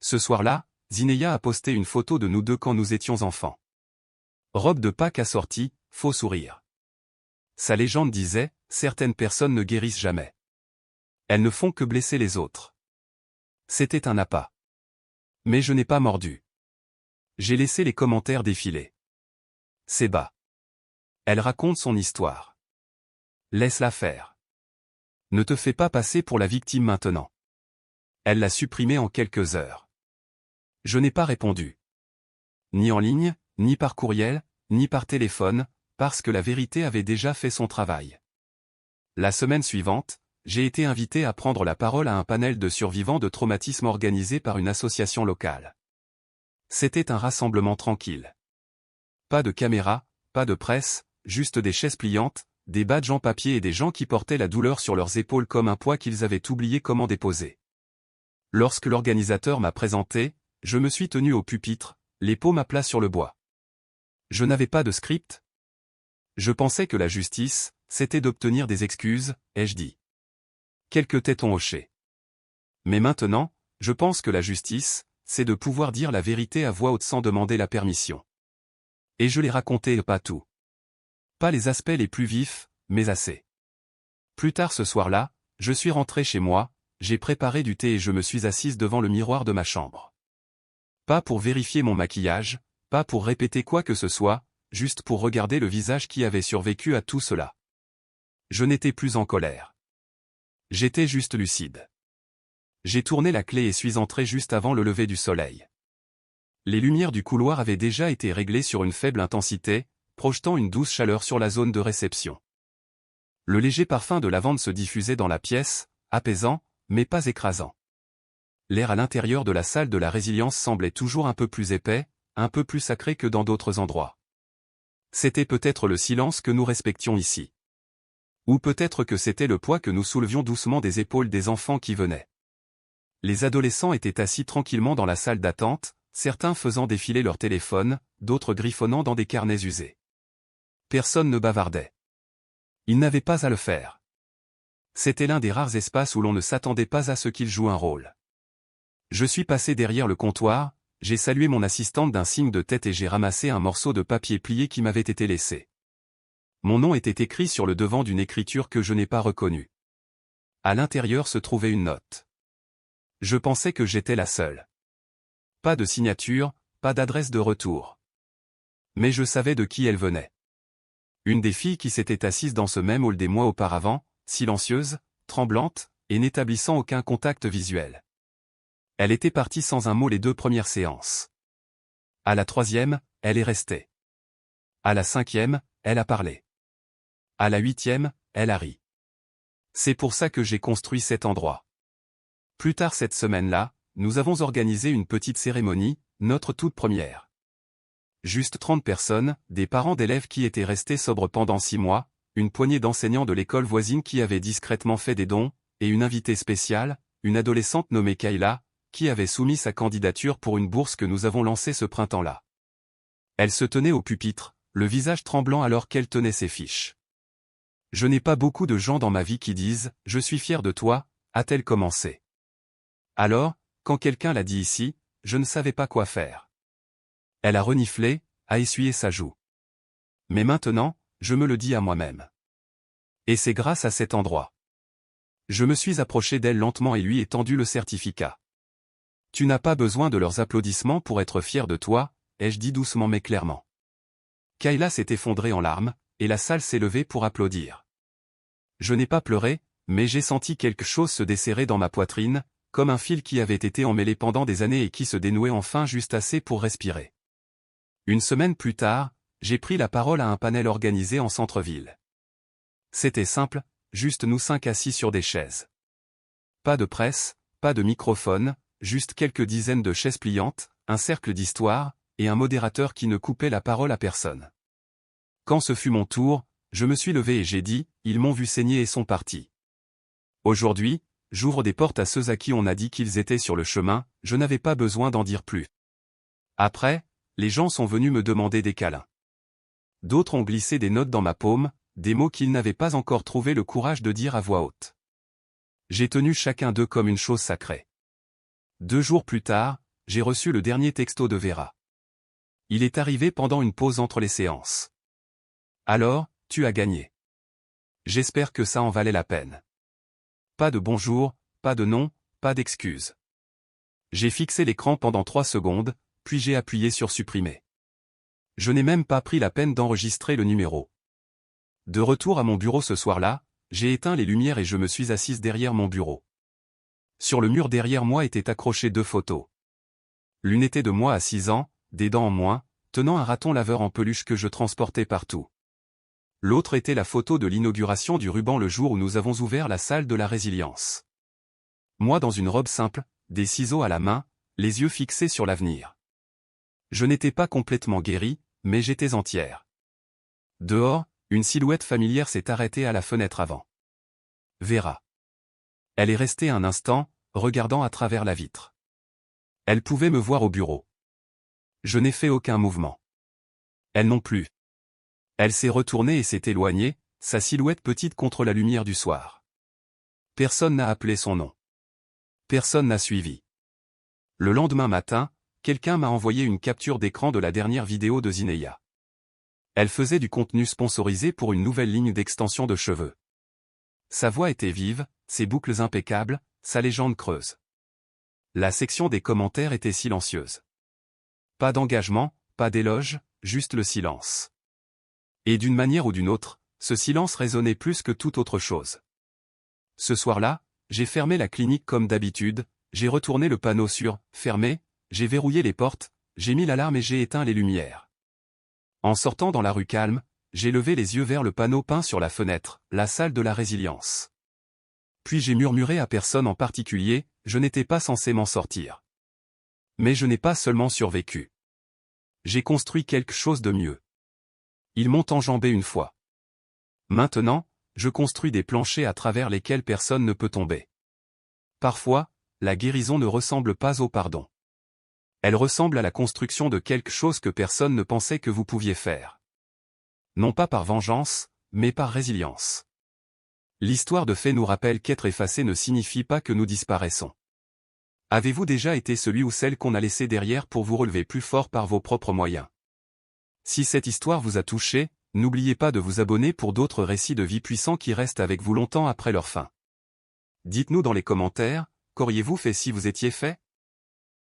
Ce soir-là, Zinea a posté une photo de nous deux quand nous étions enfants. Robe de Pâques assortie, faux sourire. Sa légende disait, certaines personnes ne guérissent jamais. Elles ne font que blesser les autres. C'était un appât. Mais je n'ai pas mordu. J'ai laissé les commentaires défiler. C'est bas. Elle raconte son histoire. Laisse-la faire. Ne te fais pas passer pour la victime maintenant. Elle l'a supprimé en quelques heures. Je n'ai pas répondu. Ni en ligne, ni par courriel, ni par téléphone, parce que la vérité avait déjà fait son travail. La semaine suivante, j'ai été invité à prendre la parole à un panel de survivants de traumatisme organisé par une association locale. C'était un rassemblement tranquille. Pas de caméra, pas de presse, juste des chaises pliantes, des badges en papier et des gens qui portaient la douleur sur leurs épaules comme un poids qu'ils avaient oublié comment déposer. Lorsque l'organisateur m'a présenté, je me suis tenu au pupitre, les paumes à plat sur le bois. Je n'avais pas de script. Je pensais que la justice, c'était d'obtenir des excuses, ai-je dit. Quelques têtes ont hoché. Mais maintenant, je pense que la justice, c'est de pouvoir dire la vérité à voix haute sans demander la permission. Et je l'ai raconté pas tout. Pas les aspects les plus vifs, mais assez. Plus tard ce soir-là, je suis rentré chez moi, j'ai préparé du thé et je me suis assise devant le miroir de ma chambre. Pas pour vérifier mon maquillage, pas pour répéter quoi que ce soit, juste pour regarder le visage qui avait survécu à tout cela. Je n'étais plus en colère. J'étais juste lucide. J'ai tourné la clé et suis entré juste avant le lever du soleil. Les lumières du couloir avaient déjà été réglées sur une faible intensité, projetant une douce chaleur sur la zone de réception. Le léger parfum de lavande se diffusait dans la pièce, apaisant, mais pas écrasant. L'air à l'intérieur de la salle de la résilience semblait toujours un peu plus épais, un peu plus sacré que dans d'autres endroits. C'était peut-être le silence que nous respections ici. Ou peut-être que c'était le poids que nous soulevions doucement des épaules des enfants qui venaient. Les adolescents étaient assis tranquillement dans la salle d'attente, certains faisant défiler leur téléphone, d'autres griffonnant dans des carnets usés. Personne ne bavardait. Ils n'avaient pas à le faire. C'était l'un des rares espaces où l'on ne s'attendait pas à ce qu'ils jouent un rôle. Je suis passé derrière le comptoir, j'ai salué mon assistante d'un signe de tête et j'ai ramassé un morceau de papier plié qui m'avait été laissé. Mon nom était écrit sur le devant d'une écriture que je n'ai pas reconnue. À l'intérieur se trouvait une note. Je pensais que j'étais la seule. Pas de signature, pas d'adresse de retour. Mais je savais de qui elle venait. Une des filles qui s'était assise dans ce même hall des mois auparavant, silencieuse, tremblante, et n'établissant aucun contact visuel. Elle était partie sans un mot les 2 premières séances. À la 3e, elle est restée. À la 5e, elle a parlé. À la 8e, elle a ri. C'est pour ça que j'ai construit cet endroit. Plus tard cette semaine-là, nous avons organisé une petite cérémonie, notre toute première. Juste 30 personnes, des parents d'élèves qui étaient restés sobres pendant 6 mois, une poignée d'enseignants de l'école voisine qui avaient discrètement fait des dons, et une invitée spéciale, une adolescente nommée Kayla, qui avait soumis sa candidature pour une bourse que nous avons lancée ce printemps-là. Elle se tenait au pupitre, le visage tremblant alors qu'elle tenait ses fiches. Je n'ai pas beaucoup de gens dans ma vie qui disent « Je suis fier de toi », a-t-elle commencé. Alors, quand quelqu'un l'a dit ici, je ne savais pas quoi faire. Elle a reniflé, a essuyé sa joue. Mais maintenant, je me le dis à moi-même. Et c'est grâce à cet endroit. Je me suis approché d'elle lentement et lui ai tendu le certificat. Tu n'as pas besoin de leurs applaudissements pour être fier de toi, ai-je dit doucement mais clairement. Kayla s'est effondrée en larmes, et la salle s'est levée pour applaudir. Je n'ai pas pleuré, mais j'ai senti quelque chose se desserrer dans ma poitrine, comme un fil qui avait été emmêlé pendant des années et qui se dénouait enfin juste assez pour respirer. Une semaine plus tard, j'ai pris la parole à un panel organisé en centre-ville. C'était simple, juste nous 5 assis sur des chaises. Pas de presse, pas de microphone, juste quelques dizaines de chaises pliantes, un cercle d'histoire, et un modérateur qui ne coupait la parole à personne. Quand ce fut mon tour, je me suis levé et j'ai dit, ils m'ont vu saigner et sont partis. Aujourd'hui, j'ouvre des portes à ceux à qui on a dit qu'ils étaient sur le chemin, je n'avais pas besoin d'en dire plus. Après, les gens sont venus me demander des câlins. D'autres ont glissé des notes dans ma paume, des mots qu'ils n'avaient pas encore trouvé le courage de dire à voix haute. J'ai tenu chacun d'eux comme une chose sacrée. 2 jours plus tard, j'ai reçu le dernier texto de Vera. Il est arrivé pendant une pause entre les séances. Alors, tu as gagné. J'espère que ça en valait la peine. Pas de bonjour, pas de nom, pas d'excuses. J'ai fixé l'écran pendant 3 secondes, puis j'ai appuyé sur supprimer. Je n'ai même pas pris la peine d'enregistrer le numéro. De retour à mon bureau ce soir-là, j'ai éteint les lumières et je me suis assise derrière mon bureau. Sur le mur derrière moi étaient accrochées 2 photos. L'une était de moi à 6 ans, des dents en moins, tenant un raton laveur en peluche que je transportais partout. L'autre était la photo de l'inauguration du ruban le jour où nous avons ouvert la salle de la résilience. Moi dans une robe simple, des ciseaux à la main, les yeux fixés sur l'avenir. Je n'étais pas complètement guéri, mais j'étais entière. Dehors, une silhouette familière s'est arrêtée à la fenêtre avant. Vera. Elle est restée un instant, regardant à travers la vitre. Elle pouvait me voir au bureau. Je n'ai fait aucun mouvement. Elle non plus. Elle s'est retournée et s'est éloignée, sa silhouette petite contre la lumière du soir. Personne n'a appelé son nom. Personne n'a suivi. Le lendemain matin, quelqu'un m'a envoyé une capture d'écran de la dernière vidéo de Zineia. Elle faisait du contenu sponsorisé pour une nouvelle ligne d'extension de cheveux. Sa voix était vive, ses boucles impeccables, sa légende creuse. La section des commentaires était silencieuse. Pas d'engagement, pas d'éloge, juste le silence. Et d'une manière ou d'une autre, ce silence résonnait plus que toute autre chose. Ce soir-là, j'ai fermé la clinique comme d'habitude, j'ai retourné le panneau sur « Fermé », j'ai verrouillé les portes, j'ai mis l'alarme et j'ai éteint les lumières. En sortant dans la rue calme, j'ai levé les yeux vers le panneau peint sur la fenêtre, la salle de la résilience. Puis j'ai murmuré à personne en particulier, je n'étais pas censé m'en sortir. Mais je n'ai pas seulement survécu. J'ai construit quelque chose de mieux. Ils m'ont enjambé une fois. Maintenant, je construis des planchers à travers lesquels personne ne peut tomber. Parfois, la guérison ne ressemble pas au pardon. Elle ressemble à la construction de quelque chose que personne ne pensait que vous pouviez faire. Non pas par vengeance, mais par résilience. L'histoire de fait nous rappelle qu'être effacé ne signifie pas que nous disparaissons. Avez-vous déjà été celui ou celle qu'on a laissé derrière pour vous relever plus fort par vos propres moyens? Si cette histoire vous a touché, n'oubliez pas de vous abonner pour d'autres récits de vie puissants qui restent avec vous longtemps après leur fin. Dites-nous dans les commentaires, qu'auriez-vous fait si vous étiez fait?